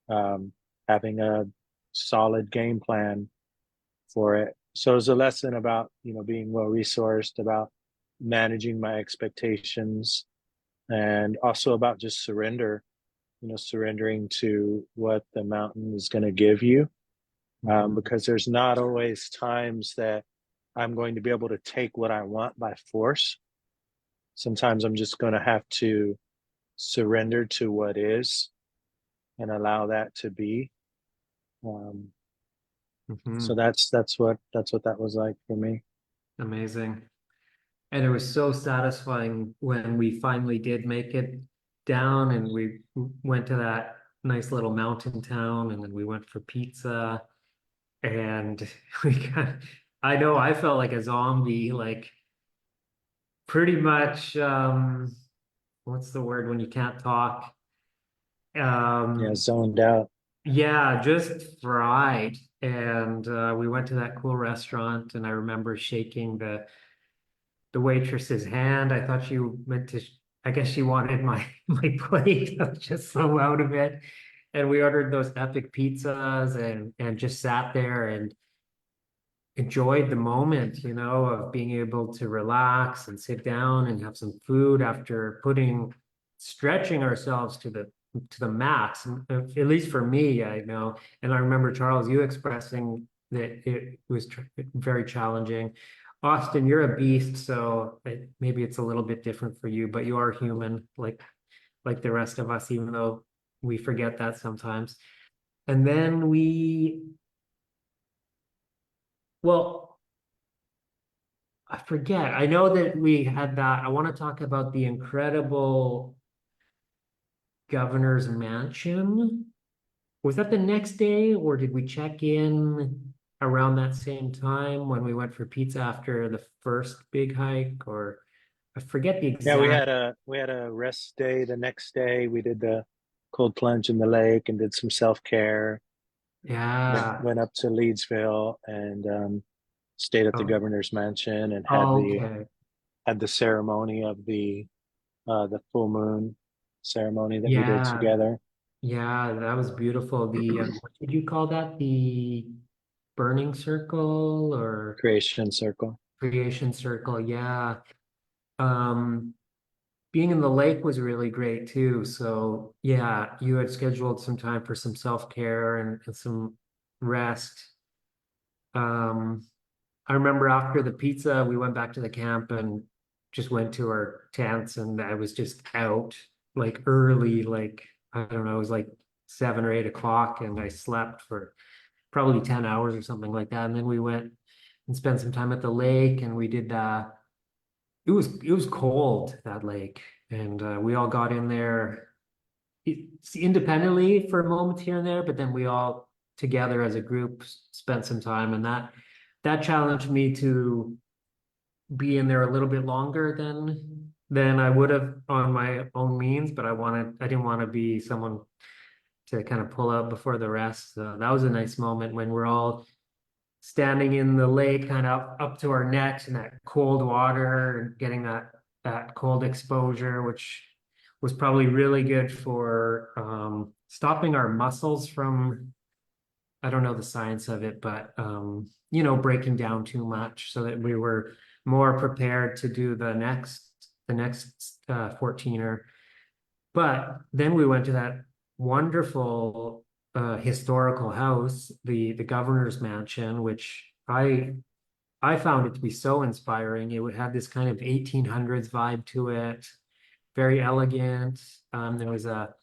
having a solid game plan for it. So it was a lesson about, being well resourced, about managing my expectations, and also about just surrendering to what the mountain is going to give you. Because there's not always times that I'm going to be able to take what I want by force. Sometimes I'm just going to have to surrender to what is and allow that to be. So that's what that was like for me. Amazing. And it was so satisfying when we finally did make it down and we went to that nice little mountain town and then we went for pizza and I know I felt like a zombie, like pretty much what's the word when you can't talk? Yeah, Um zoned out. yeah, just fried. And we went to that cool restaurant and I remember shaking the waitress's hand. I thought she meant to, I guess she wanted my my plate. I was just so out of it. And we ordered those epic pizzas and just sat there and enjoyed the moment, of being able to relax and sit down and have some food after stretching ourselves to the max. At least for me, I know. And I remember Charles, you expressing that it was very challenging. Austin, you're a beast, so maybe it's a little bit different for you, but you are human, like the rest of us, even though we forget that sometimes. And then well, I forget. I know that we had that. I want to talk about the incredible governor's mansion. Was that the next day, or did we check in around that same time when we went for pizza after the first big hike? Or I forget the Yeah, exact. we had a rest day. The next day, we did the cold plunge in the lake and did some self-care. Yeah. Went up to Leedsville and stayed at the Oh, governor's mansion and okay. had the ceremony of the full moon ceremony that we did Yeah. together. Yeah, that was beautiful. The what did you call that? The burning circle or Creation circle. creation circle? Yeah. Um, being in the lake was really great too. So yeah, you had scheduled some time for some self-care and some rest. Um, I remember after the pizza, we went back to the camp and just went to our tents and I was just out like early, like I don't know, it was like 7 or 8 o'clock and I slept for probably 10 hours or something like that. And then we went and spent some time at the lake and we did it was cold, that lake, and we all got in there independently for a moment here and there, but then we all together as a group spent some time, and that challenged me to be in there a little bit longer than I would have on my own means, but I didn't want to be someone to kind of pull out before the rest. So that was a nice moment when we're all standing in the lake, kind of up to our necks in that cold water and getting that cold exposure, which was probably really good for stopping our muscles from I don't know the science of it, but breaking down too much so that we were more prepared to do the next 14er. But then we went to that wonderful historical house, the governor's mansion, which I found it to be so inspiring. It would have this kind of 1800s vibe to it, very elegant. There was a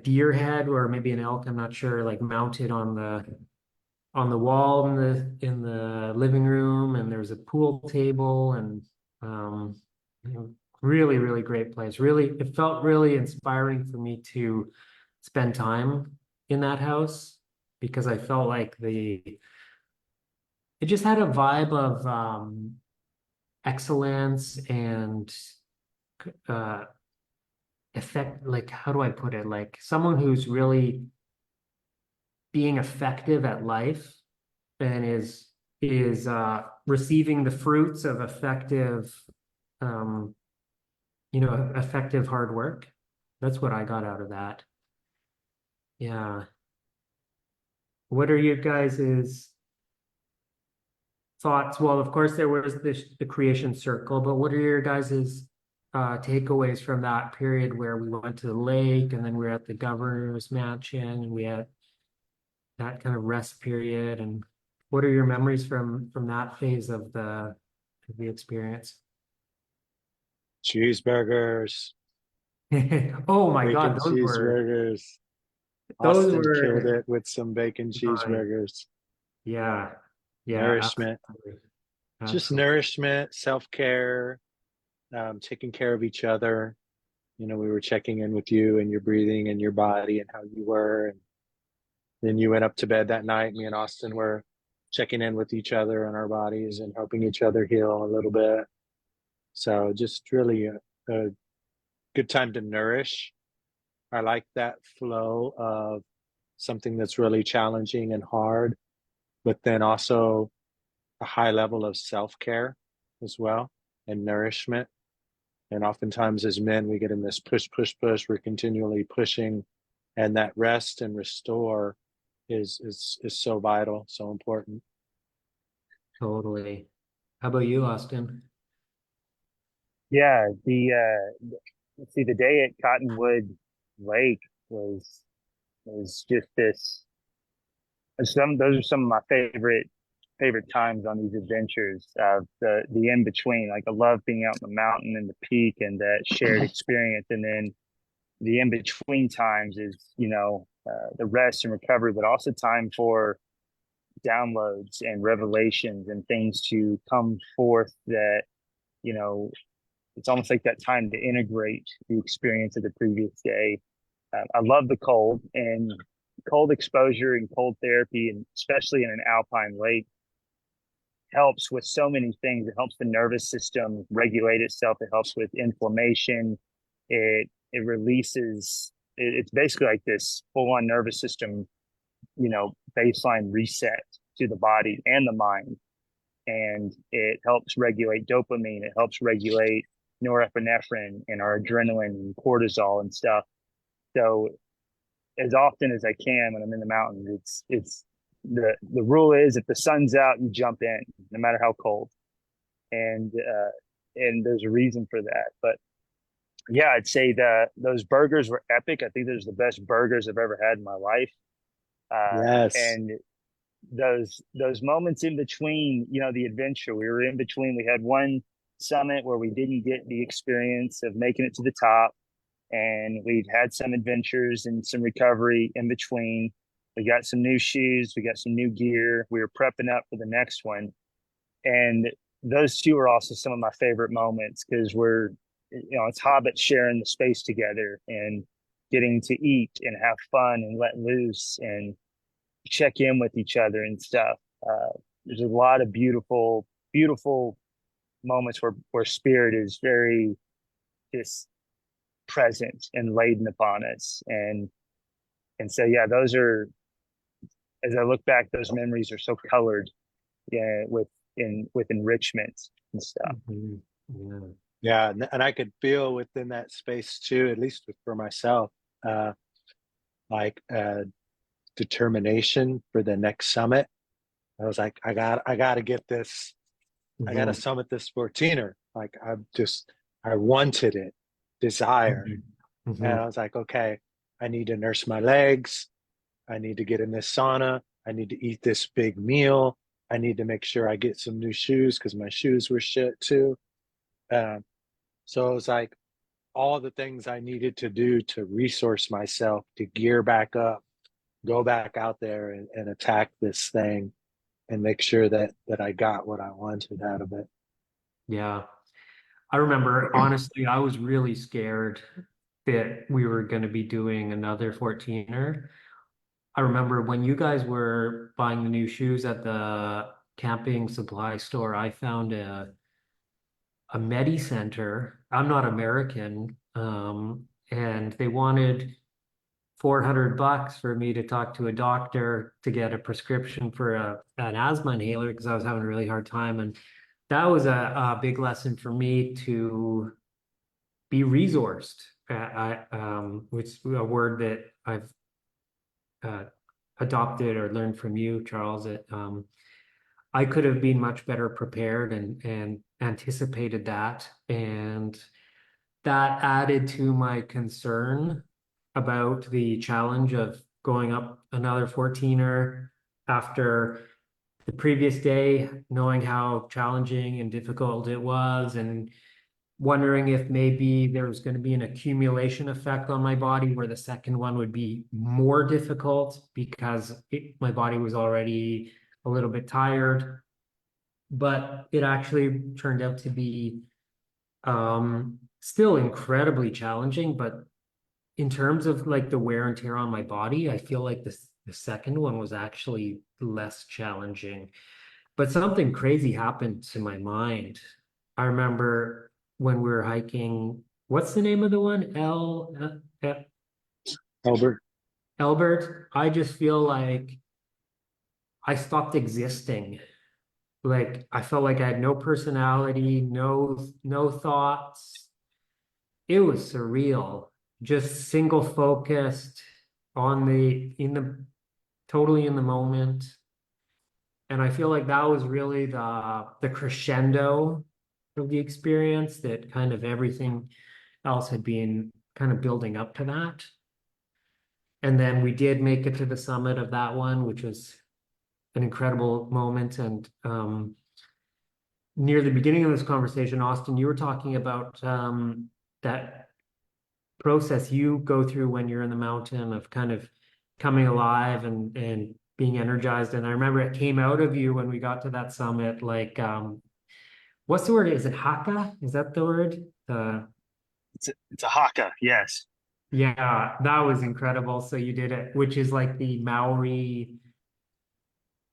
deer head or maybe an elk, I'm not sure, like mounted on the wall in the living room, and there was a pool table, and um, really, really great place. Really, it felt really inspiring for me to spend time in that house because I felt like it just had a vibe of excellence and uh effect, like how do I put it? Like someone who's really being effective at life and is receiving the fruits of um effective hard work. That's what I got out of that. Yeah. What are your guys's thoughts? Well, of course, there was the creation circle, but what are your guys's takeaways from that period where we went to the lake and then we were at the governor's mansion and we had that kind of rest period? And what are your memories from that phase of the experience? Cheeseburgers, Oh my bacon God, cheeseburgers. those Austin killed were it with some bacon mine. cheeseburgers. Yeah, yeah, Nourishment, absolutely, just absolutely. nourishment, self-care, taking care of each other. We were checking in with you and your breathing and your body and how you were. And then you went up to bed that night. Me and Austin were checking in with each other and our bodies and helping each other heal a little bit. So just really a good time to nourish. I like that flow of something that's really challenging and hard, but then also a high level of self-care as well and nourishment. And oftentimes as men, we get in this push, push, push. We're continually pushing, and that rest and restore is so vital, so important. Totally. How about you, Austin? Yeah, the day at Cottonwood Lake was just this. Those are some of my favorite times on these adventures. The in between, like I love being out in the mountain and the peak and that shared experience, and then the in between times is the rest and recovery, but also time for downloads and revelations and things to come forth that you know it's almost like that time to integrate the experience of the previous day. I love the cold and cold exposure and cold therapy, and especially in an alpine lake, helps with so many things. It helps the nervous system regulate itself. It helps with inflammation. It releases. It's basically like this full-on nervous system, baseline reset to the body and the mind, and it helps regulate dopamine. It helps regulate norepinephrine and our adrenaline and cortisol and stuff. So as often as I can when I'm in the mountains, it's the rule is if the sun's out, you jump in, no matter how cold. And there's a reason for that. But yeah, I'd say that those burgers were epic. I think those are the best burgers I've ever had in my life. Yes. And those moments in between, the adventure, we were in between. We had one summit where we didn't get the experience of making it to the top, and we've had some adventures and some recovery in between. We got some new shoes, we got some new gear. We were prepping up for the next one, and those two are also some of my favorite moments because it's hobbits sharing the space together and getting to eat and have fun and let loose and check in with each other and stuff. There's a lot of beautiful, beautiful moments where spirit is very just present and laden upon us. And so yeah, those are, as I look back, those memories are so colored, yeah, with enrichment and stuff. Mhm. Yeah. Yeah, and I could feel within that space too, at least for myself, like determination for the next summit. I was like, I got to get this. I got to Mhm. summit this 14er. Like I wanted it, desire. Mhm. And Mhm. I was like, okay, I need to nurse my legs. I need to get in this sauna. I need to eat this big meal. I need to make sure I get some new shoes because my shoes were shit too. Um, so it was like all the things I needed to do to resource myself, to gear back up, go back out there and attack this thing and make sure that I got what I wanted out of it. Yeah. I remember, honestly, I was really scared that we were going to be doing another 14er. I remember when you guys were buying the new shoes at the camping supply store, I found a Medi Center. I'm not American, and they wanted $400 for me to talk to a doctor to get a prescription for an asthma inhaler because I was having a really hard time. And that was a big lesson for me to be resourced. Which is a word that I've uh, adopted or learned from you, Charles. I could have been much better prepared and anticipated that, and that added to my concern about the challenge of going up another 14er after the previous day, knowing how challenging and difficult it was, and wondering if maybe there was going to be an accumulation effect on my body where the second one would be more difficult because my body was already a little bit tired. But it actually turned out to be still incredibly challenging. But in terms of like the wear and tear on my body, I feel like the second one was actually less challenging. But something crazy happened to my mind. I remember when we were hiking, what's the name of the one? Albert, Elbert. I just feel like I stopped existing. Like I felt like I had no personality, no thoughts. It was surreal. Just single focused on the totally in the moment. And I feel like that was really the crescendo of the experience, that kind of everything else had been kind of building up to that. And then we did make it to the summit of that one, which was an incredible moment. And near the beginning of this conversation, Austin, you were talking about that process you go through when you're in the mountain of kind of coming alive and being energized. And I remember it came out of you when we got to that summit, like what's the word? Is it haka? Is that the word? It's a haka, yes. Yeah, that was incredible. So you did it, which is like the Maori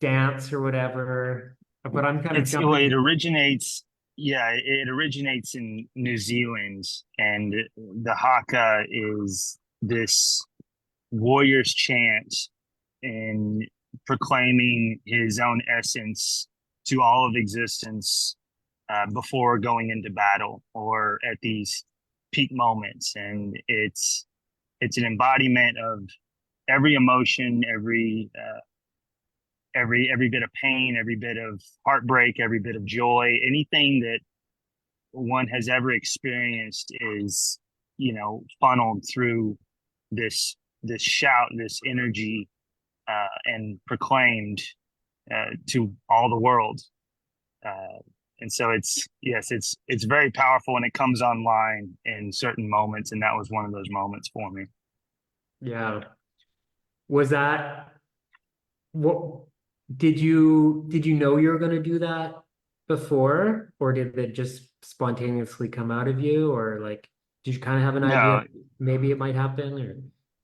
dance or whatever. But I'm kind of It jumping. originates, yeah, it originates in New Zealand, and the haka is this warrior's chant in proclaiming his own essence to all of existence before going into battle or at these peak moments. And it's an embodiment of every emotion, every bit of pain, every bit of heartbreak, every bit of joy, anything that one has ever experienced is, funneled through this shout, this energy, and proclaimed to all the world. Uh, and so it's very powerful, and it comes online in certain moments, and that was one of those moments for me. Yeah. Was that what did you know you were going to do that before, or did it just spontaneously come out of you, or like did you kind of have an idea No, maybe it might happen, or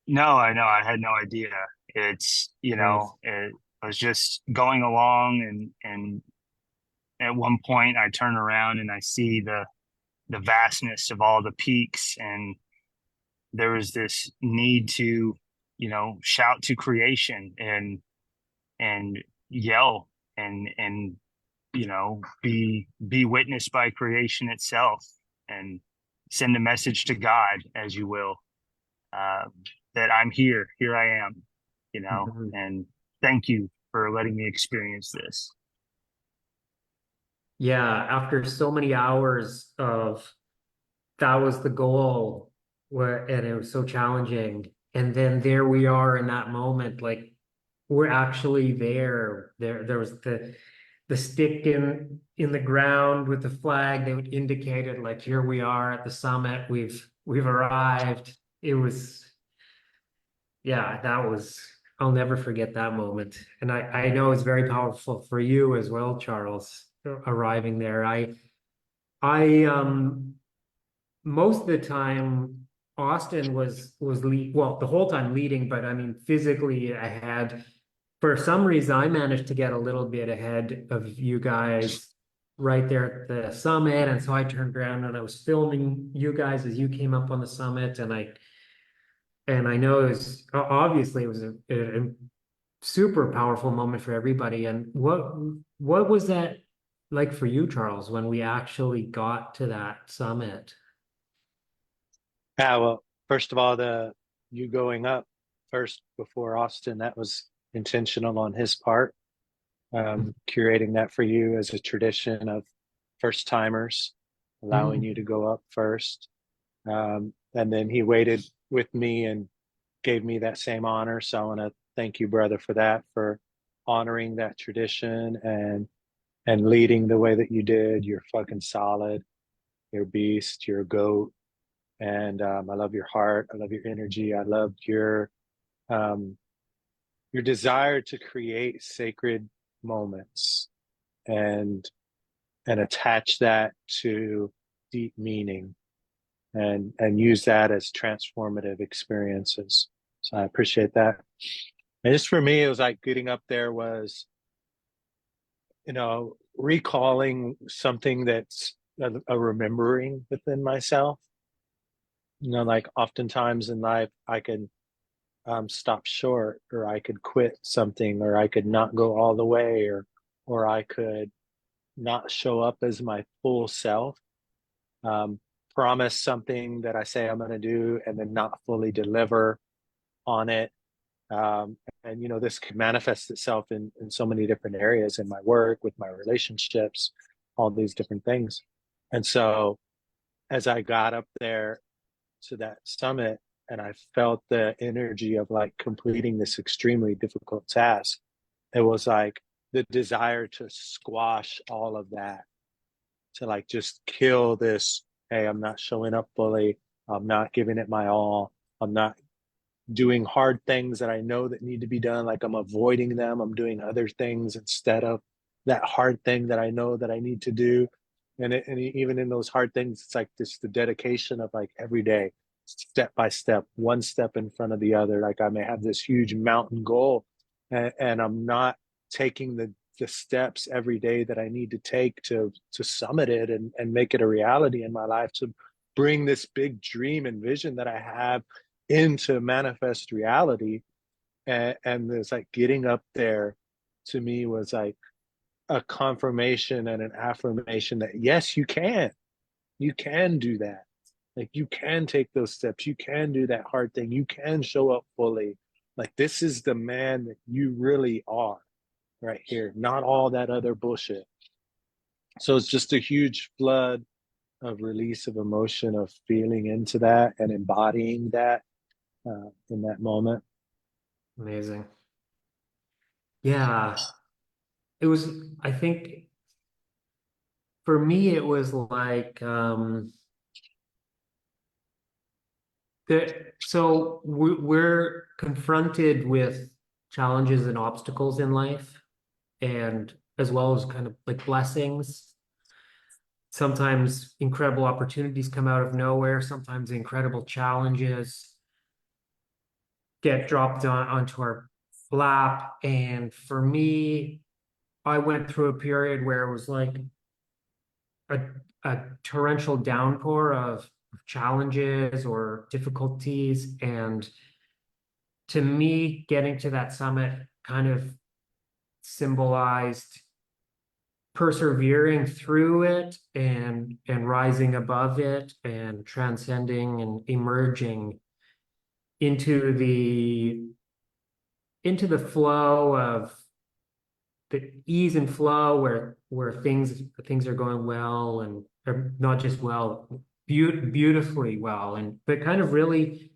no, I know. I had no idea. It's, nice. I was just going along, and at one point I turn around and I see the vastness of all the peaks, and there was this need to, shout to creation and yell and be witnessed by creation itself, and send a message to God, as you will, uh, that I'm here I am. Mhm. and thank you for letting me experience this. Yeah, after so many hours of that was the goal, where and it was so challenging. And then there we are in that moment, like we're actually there. There was the stick in the ground with the flag that would indicate it, like here we are at the summit. We've arrived. It was, yeah, that was, I'll never forget that moment. And I know it's very powerful for you as well, Charles, arriving there. I most of the time Austin was lead well the whole time leading, but I mean physically I had for some reason I managed to get a little bit ahead of you guys right there at the summit, and so I turned around and I was filming you guys as you came up on the summit, and I know it was obviously it was a super powerful moment for everybody. And what was that like for you, Charles, when we actually got to that summit? Yeah, well, first of all, the you going up first before Austin, that was intentional on his part, curating that for you as a tradition of first timers, allowing you to Mm. go up first. And then he waited with me and gave me that same honor. So I want to thank you, brother, for that, for honoring that tradition and leading the way that you did. You're fucking solid. You're a beast. You're a goat. And I love your heart. I love your energy. I love um, your desire to create sacred moments and and attach that to deep meaning and use that as transformative experiences. So I appreciate that. And just for me, it was like getting up there was, recalling something that's a remembering within myself. Like oftentimes in life, I can stop short, or I could quit something, or I could not go all the way, or I could not show up as my full self. Um, Promise something that I say I'm going to do, and then not fully deliver on it. And this could manifest itself in so many different areas in my work, with my relationships, all these different things. And so as I got up there to that summit and I felt the energy of like completing this extremely difficult task, it was like the desire to squash all of that, to like just kill this. Hey, I'm not showing up fully. I'm not giving it my all. I'm not doing hard things that I know that need to be done. Like I'm avoiding them. I'm doing other things instead of that hard thing that I know that I need to do. And even in those hard things, it's like this the dedication of like every day, step by step, one step in front of the other. Like I may have this huge mountain goal, and I'm not taking the steps every day that I need to take to summit it and make it a reality in my life, to bring this big dream and vision that I have into manifest reality. And it's like getting up there to me was like a confirmation and an affirmation that yes, you can do that. Like you can take those steps, you can do that hard thing, you can show up fully. Like this is the man that you really are right here, not all that other bullshit. So it's just a huge flood of release of emotion, of feeling into that and embodying that in that moment. Amazing. Yeah, it was, I think for me, it was like, so we're confronted with challenges and obstacles in life, and as well as kind of like blessings. Sometimes incredible opportunities come out of nowhere. Sometimes incredible challenges get dropped onto our lap. And for me, I went through a period where it was like a, a torrential downpour of challenges or difficulties. And to me, getting to that summit kind of symbolized persevering through it and rising above it and transcending and emerging into into the flow of the ease and flow where things are going well, and or not just well, beautifully well, and but kind of really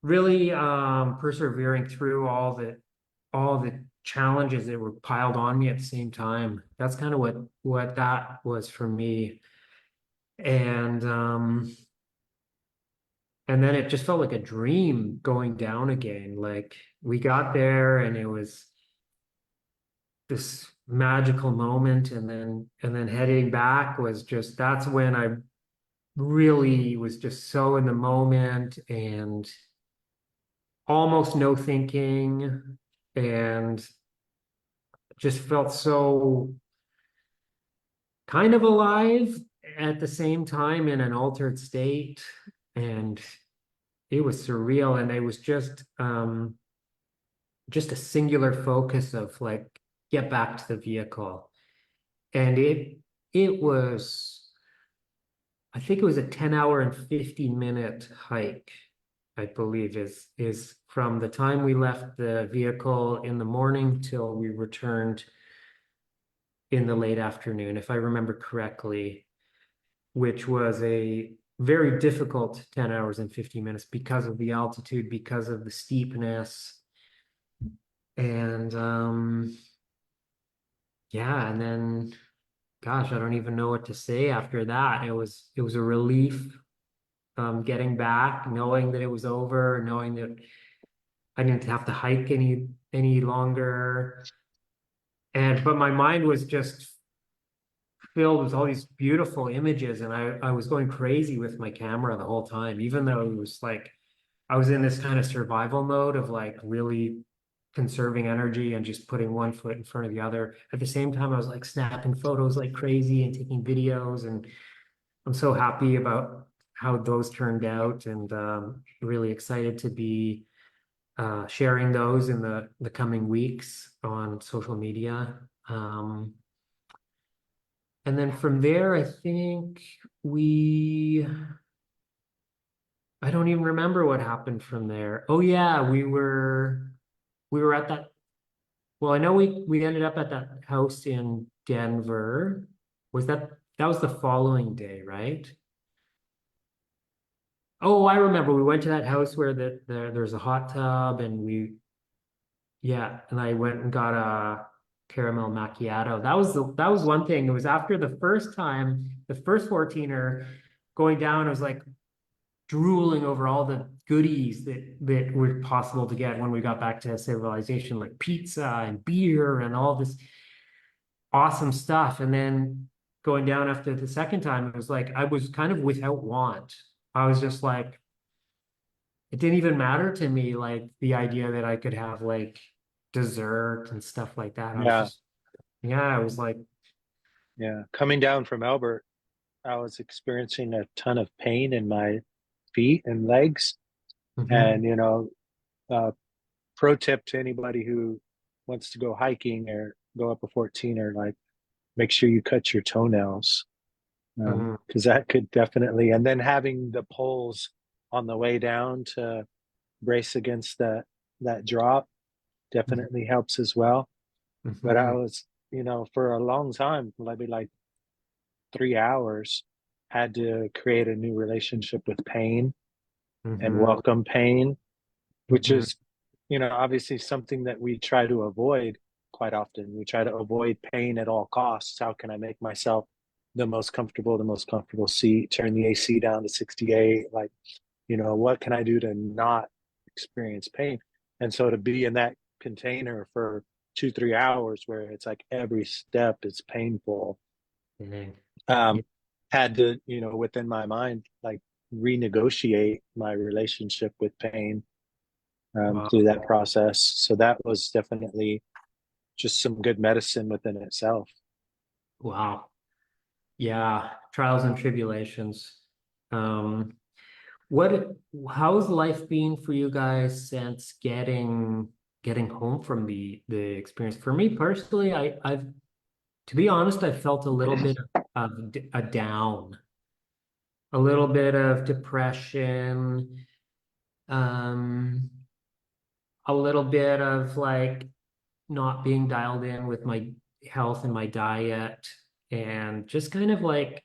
persevering through all the challenges that were piled on me at the same time. That's kind of what that was for me. And then it just felt like a dream going down again. Like we got there and it was this magical moment, and then heading back was just, that's when I really was just so in the moment, and almost no thinking, and just felt so kind of alive at the same time in an altered state. And it was surreal, and it was just a singular focus of like, get back to the vehicle. And it was, I think it was a 10-hour and 50-minute hike, I believe, is from the time we left the vehicle in the morning till we returned in the late afternoon, if I remember correctly, which was a very difficult 10 hours and 50 minutes because of the altitude, because of the steepness. And yeah, and then gosh, I don't even know what to say after that. It was a relief, getting back, knowing that it was over, knowing that I didn't have to hike any longer. But my mind was just filled with all these beautiful images, and I was going crazy with my camera the whole time, even though it was like I was in this kind of survival mode of like really conserving energy and just putting one foot in front of the other. At the same time, I was like snapping photos like crazy and taking videos, and I'm so happy about how those turned out, and really excited to be sharing those in the coming weeks on social media. And then from there, I think I don't even remember what happened from there. Oh yeah, we were at that. Well, I know we ended up at that house in Denver. That was the following day, right? Oh, I remember we went to that house where there's a hot tub, and yeah, and I went and got a caramel macchiato. That was one thing. It was after the first time, the first 14er going down, I was like drooling over all the goodies that were possible to get when we got back to civilization, like pizza and beer and all this awesome stuff. And then going down after the second time, it was like I was kind of without want. I was just like, it didn't even matter to me, like the idea that I could have like dessert and stuff like that. I was Yeah, just, yeah, I was like, yeah. Coming down from Albert, I was experiencing a ton of pain in my feet and legs. And, mhm, uh, pro tip to anybody who wants to go hiking or go up a 14, or like, make sure you cut your toenails, mhm, because that could definitely, and then having the poles on the way down to brace against that drop mhm, definitely helps as well. But I mhm, was, for a long time, maybe like 3 hours, had to create a new relationship with pain and mhm, welcome pain, which mhm, is, obviously something that we try to avoid quite often. We try to avoid pain at all costs. How can I make myself the most comfortable seat, turn the AC down to 68? Like, what can I do to not experience pain? And so to be in that container for 2, 3 hours where it's like every step is painful, mhm. Yeah. um, had to, within my mind, like renegotiate my relationship with pain, Wow. through that process. So that was definitely just some good medicine within itself. Wow. Yeah. Trials and tribulations. Um, what, how's life been for you guys since getting home from the experience? For me personally, I've to be honest, I felt a little bit of a down, a little bit of depression. Um, a little bit of like not being dialed in with my health and my diet, and just kind of like,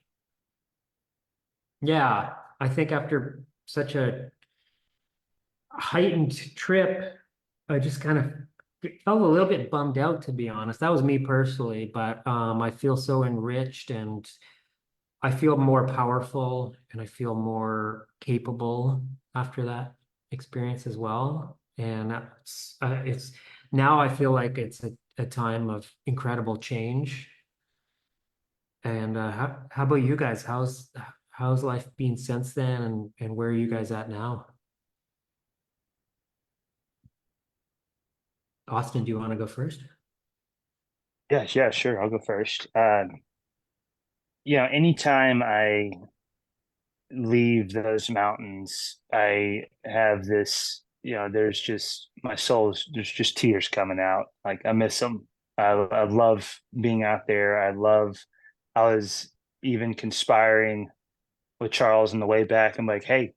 yeah, I think after such a heightened trip, I just kind of felt a little bit bummed out, to be honest. That was me personally, but I feel so enriched, and I feel more powerful, and I feel more capable after that experience as well. And it's now I feel like it's a time of incredible change. And how about you guys? How's life been since then, and where are you guys at now? Austin, do you want to go first? Yeah, sure. I'll go first. Anytime I leave those mountains, I have this, there's just my soul's there's just tears coming out. Like I miss them. I love being out there. I was even conspiring with Charles on the way back. I'm like, hey,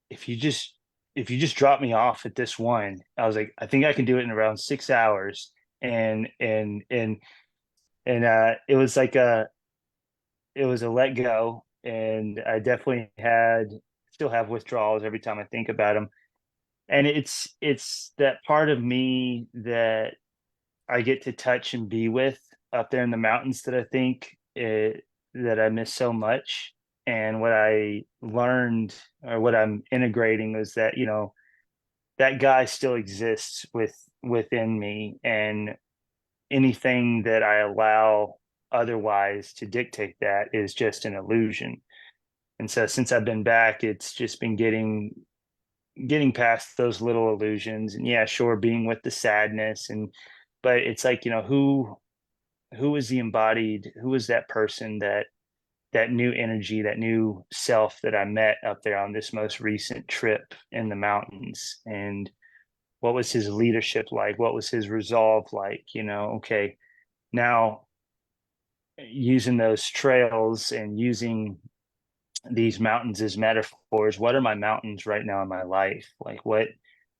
if you just if you just drop me off at this one, I was like, I think I can do it in around 6 hours. And it was like it was a let go, and I definitely had still have withdrawals every time I think about them. And it's that part of me that I get to touch and be with up there in the mountains that I think that I miss so much. And what I learned, or what I'm integrating, is that that guy still exists within me, and anything that I allow otherwise to dictate that is just an illusion. And so since I've been back, it's just been getting past those little illusions. And yeah, sure, being with the sadness, but it's like, who is the embodied, who is that person, that new energy, that new self that I met up there on this most recent trip in the mountains? And what was his leadership like? What was his resolve like? Okay, now using those trails and using these mountains as metaphors, what are my mountains right now in my life? Like, what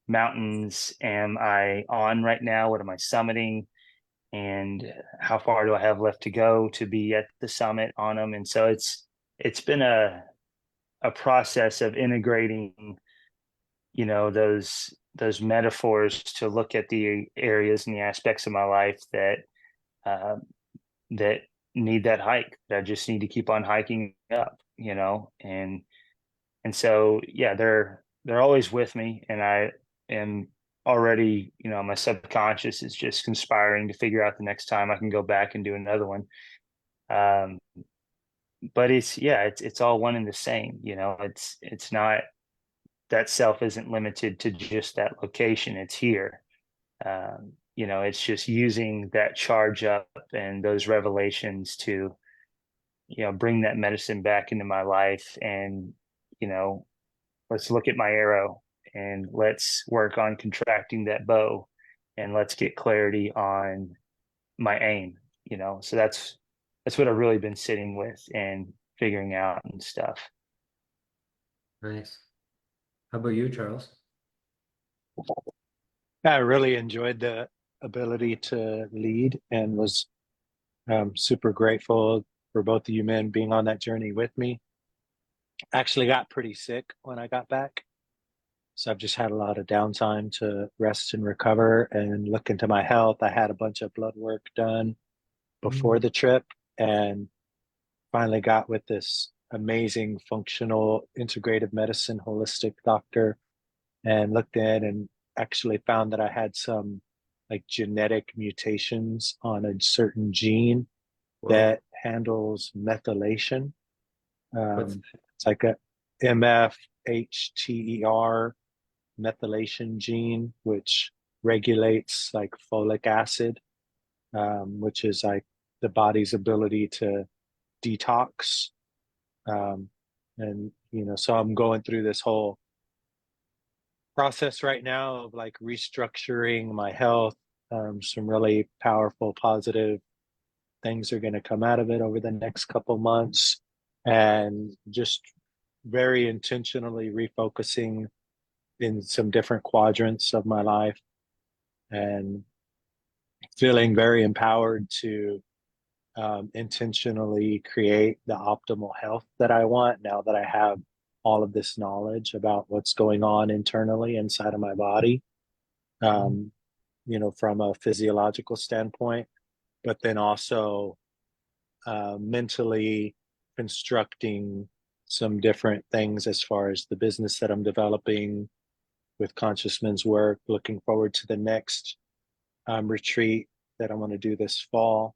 mountains am I on right now? What am I summiting? And how far do I have left to go to be at the summit on them? And so it's been a process of integrating, those metaphors to look at the areas and the aspects of my life uh, that need that hike, that I just need to keep on hiking up, and so yeah, they're always with me, and I am already, my subconscious is just conspiring to figure out the next time I can go back and do another one. Um, but it's all one and the same. It's not, that self isn't limited to just that location. It's here. It's just using that charge up and those revelations to, bring that medicine back into my life. And, you know, let's look at my arrow, and let's work on contracting that bow, and let's get clarity on my aim. So that's what I've really been sitting with and figuring out and stuff. Nice. How about you, Charles? I really enjoyed the ability to lead, and was super grateful for both of you men being on that journey with me. Actually got pretty sick when I got back, so I've just had a lot of downtime to rest and recover and look into my health. I had a bunch of blood work done before the trip, and finally got with this amazing functional integrative medicine holistic doctor, and looked in and actually found that I had some like genetic mutations on a certain gene Wow. that handles methylation. What's It's like a MFHTER methylation gene, which regulates like folic acid, which is like the body's ability to detox. And so I'm going through this whole process right now of like restructuring my health. Some really powerful, positive things are going to come out of it over the next couple months, and just very intentionally refocusing in some different quadrants of my life, and feeling very empowered to intentionally create the optimal health that I want now that I have all of this knowledge about what's going on internally inside of my body, um, from a physiological standpoint, but then also mentally constructing some different things as far as the business that I'm developing with Conscious Men's Work. Looking forward to the next retreat that I want to do this fall,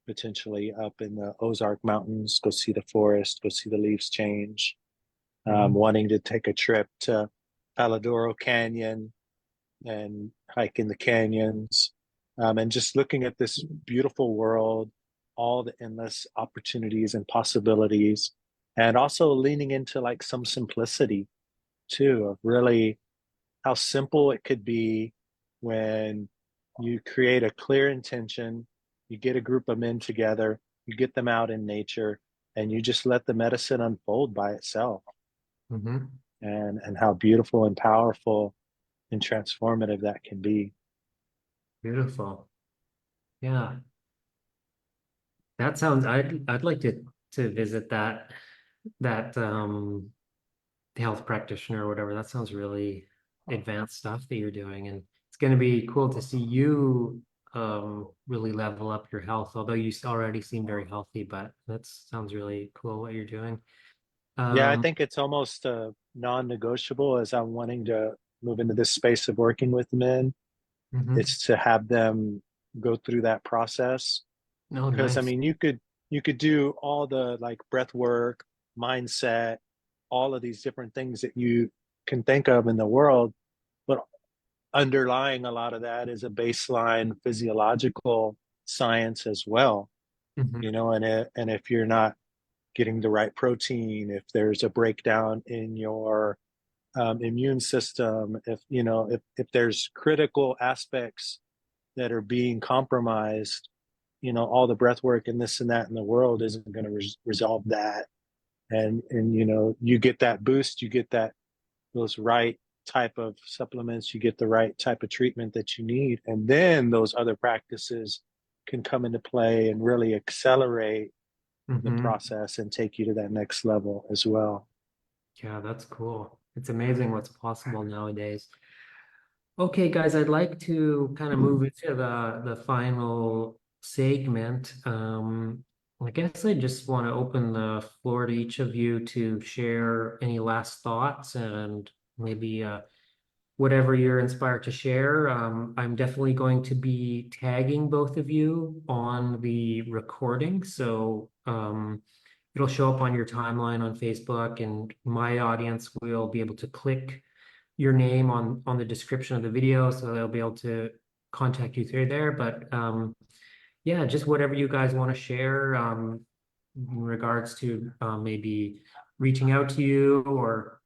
potentially up in the Ozark Mountains, go see the forest, go see the leaves change. Wanting to take a trip to Paladoro Canyon and hike in the canyons, and just looking at this beautiful world, all the endless opportunities and possibilities, and also leaning into like some simplicity too, of really how simple it could be when you create a clear intention, you get a group of men together, you get them out in nature, and you just let the medicine unfold by itself. Mm-hmm. And how beautiful and powerful and transformative that can be. Beautiful. Yeah. That sounds, I'd like to visit that health practitioner or whatever. That sounds really advanced stuff that you're doing. And it's going to be cool to see you really level up your health, although you already seem very healthy, but that sounds really cool what you're doing. Yeah, I think it's almost non-negotiable as I'm wanting to move into this space of working with men. Mhm. It's to have them go through that process. Oh, Because I nice. mean, you could do all the like breath work, mindset, all of these different things that you can think of in the world, but underlying a lot of that is a baseline physiological science as well. Mhm. And if you're not getting the right protein, if there's a breakdown in your immune system, if there's critical aspects that are being compromised, all the breath work and this and that in the world isn't going to resolve that. And you get that boost, you get those right type of supplements, you get the right type of treatment that you need, and then those other practices can come into play and really accelerate the Mhm. process and take you to that next level as well. Yeah, that's cool. It's amazing what's possible nowadays. Okay, guys, I'd like to kind of move into the final segment. I guess I just want to open the floor to each of you to share any last thoughts and maybe whatever you're inspired to share. I'm definitely going to be tagging both of you on the recording, so it'll show up on your timeline on Facebook, and my audience will be able to click your name on the description of the video, so they'll be able to contact you through there. But yeah, just whatever you guys want to share in regards to maybe reaching out to you or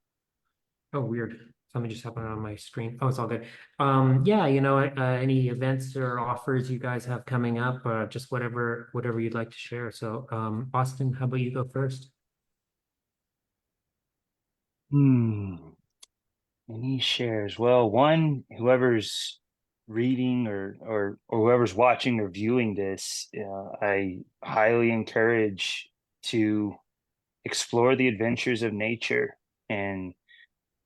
oh weird. Something just happened on my screen. Oh, it's all good. Yeah, any events or offers you guys have coming up, just whatever you'd like to share. So, Austin, how about you go first? Hmm. Any shares? Well, one, whoever's reading or whoever's watching or viewing this, I highly encourage to explore the adventures of nature and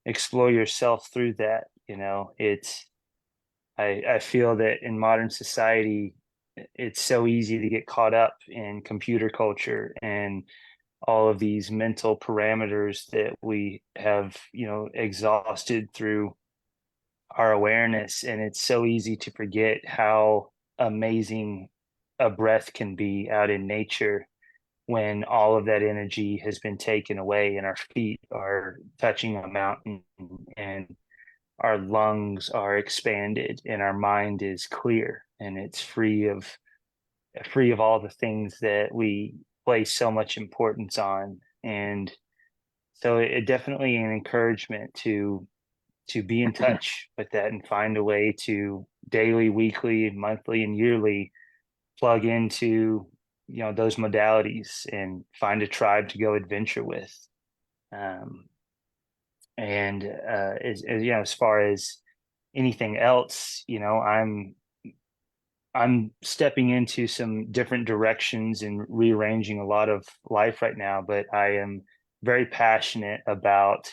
explore yourself through that. I feel that in modern society, it's so easy to get caught up in computer culture and all of these mental parameters that we have, exhausted through our awareness. And it's so easy to forget how amazing a breath can be out in nature when all of that energy has been taken away and our feet are touching a mountain and our lungs are expanded and our mind is clear and it's free of all the things that we place so much importance on. And so it definitely an encouragement to be in touch with that and find a way to daily, weekly, monthly, and yearly plug into those modalities and find a tribe to go adventure with. Um, And as far as anything else, I'm stepping into some different directions and rearranging a lot of life right now, but I am very passionate about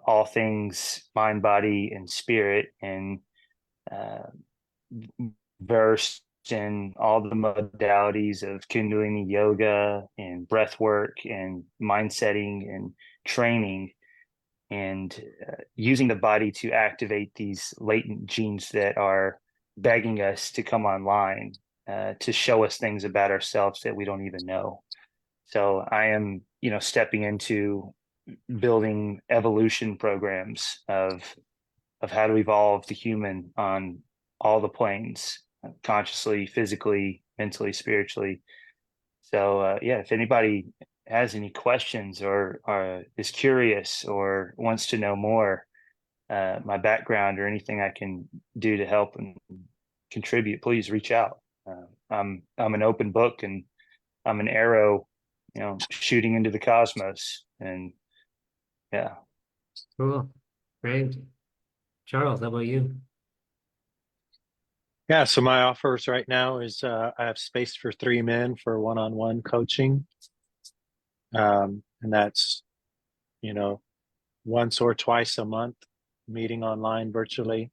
all things mind, body, and spirit, and uh, versed in all the modalities of Kundalini yoga and breath work and mind setting and training, and using the body to activate these latent genes that are begging us to come online, to show us things about ourselves that we don't even know. So I am, stepping into building evolution programs of how to evolve the human on all the planes, consciously, physically, mentally, spiritually. So yeah, if anybody has any questions or is curious or wants to know more, my background or anything I can do to help and contribute, please reach out. I'm an open book, and I'm an arrow, shooting into the cosmos. And yeah. Cool. Great. Charles, how about you? Yeah, so my offers right now is I have space for 3 men for one-on-one coaching. And that's, you know, once or twice a month, meeting online virtually,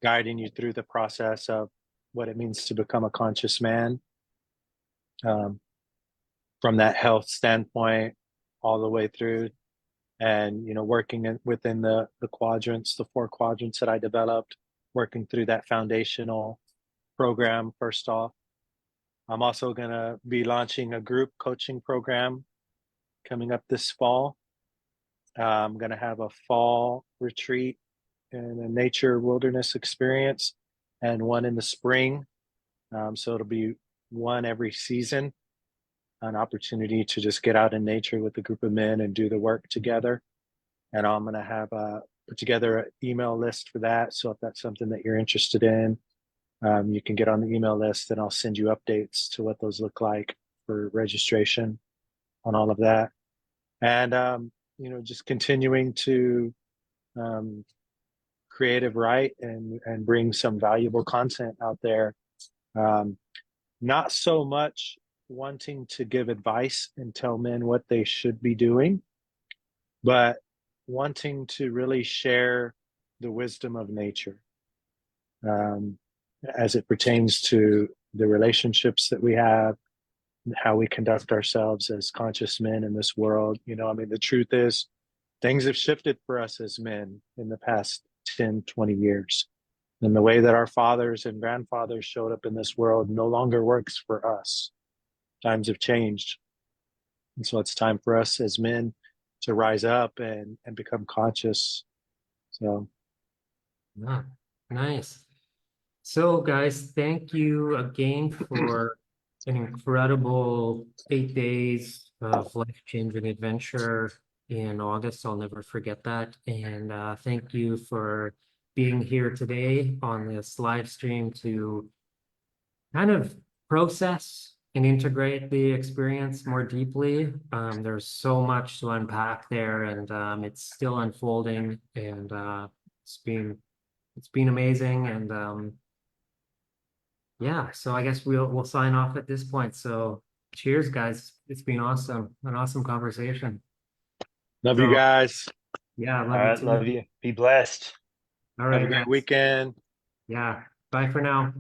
guiding you through the process of what it means to become a conscious man, um, from that health standpoint all the way through, and working within the quadrants, the 4 quadrants that I developed, working through that foundational program first off. I'm also going to be launching a group coaching program coming up this fall. I'm going to have a fall retreat and a nature wilderness experience, and one in the spring. So it'll be one every season, an opportunity to just get out in nature with a group of men and do the work together. And I'm going to have put together an email list for that. So if that's something that you're interested in, you can get on the email list, and I'll send you updates to what those look like for registration on all of that. And just continuing to creative write and bring some valuable content out there. Not so much wanting to give advice and tell men what they should be doing, but wanting to really share the wisdom of nature, as it pertains to the relationships that we have, how we conduct ourselves as conscious men in this world. The truth is, things have shifted for us as men in the past 10, 20 years. And the way that our fathers and grandfathers showed up in this world no longer works for us. Times have changed. And so it's time for us as men to rise up and become conscious. So, Ah, nice. So, guys, thank you again for an incredible 8 days of life-changing adventure in August. I'll never forget that. And thank you for being here today on this live stream to kind of process and integrate the experience more deeply. There's so much to unpack there, and it's still unfolding, and it's been amazing. And yeah, so I guess we'll sign off at this point. So cheers, guys. It's been awesome. An awesome conversation. love you So guys. yeah, All love you right. too. Love you. Be blessed. All Have a right, great guys. weekend. Yeah. Bye for now.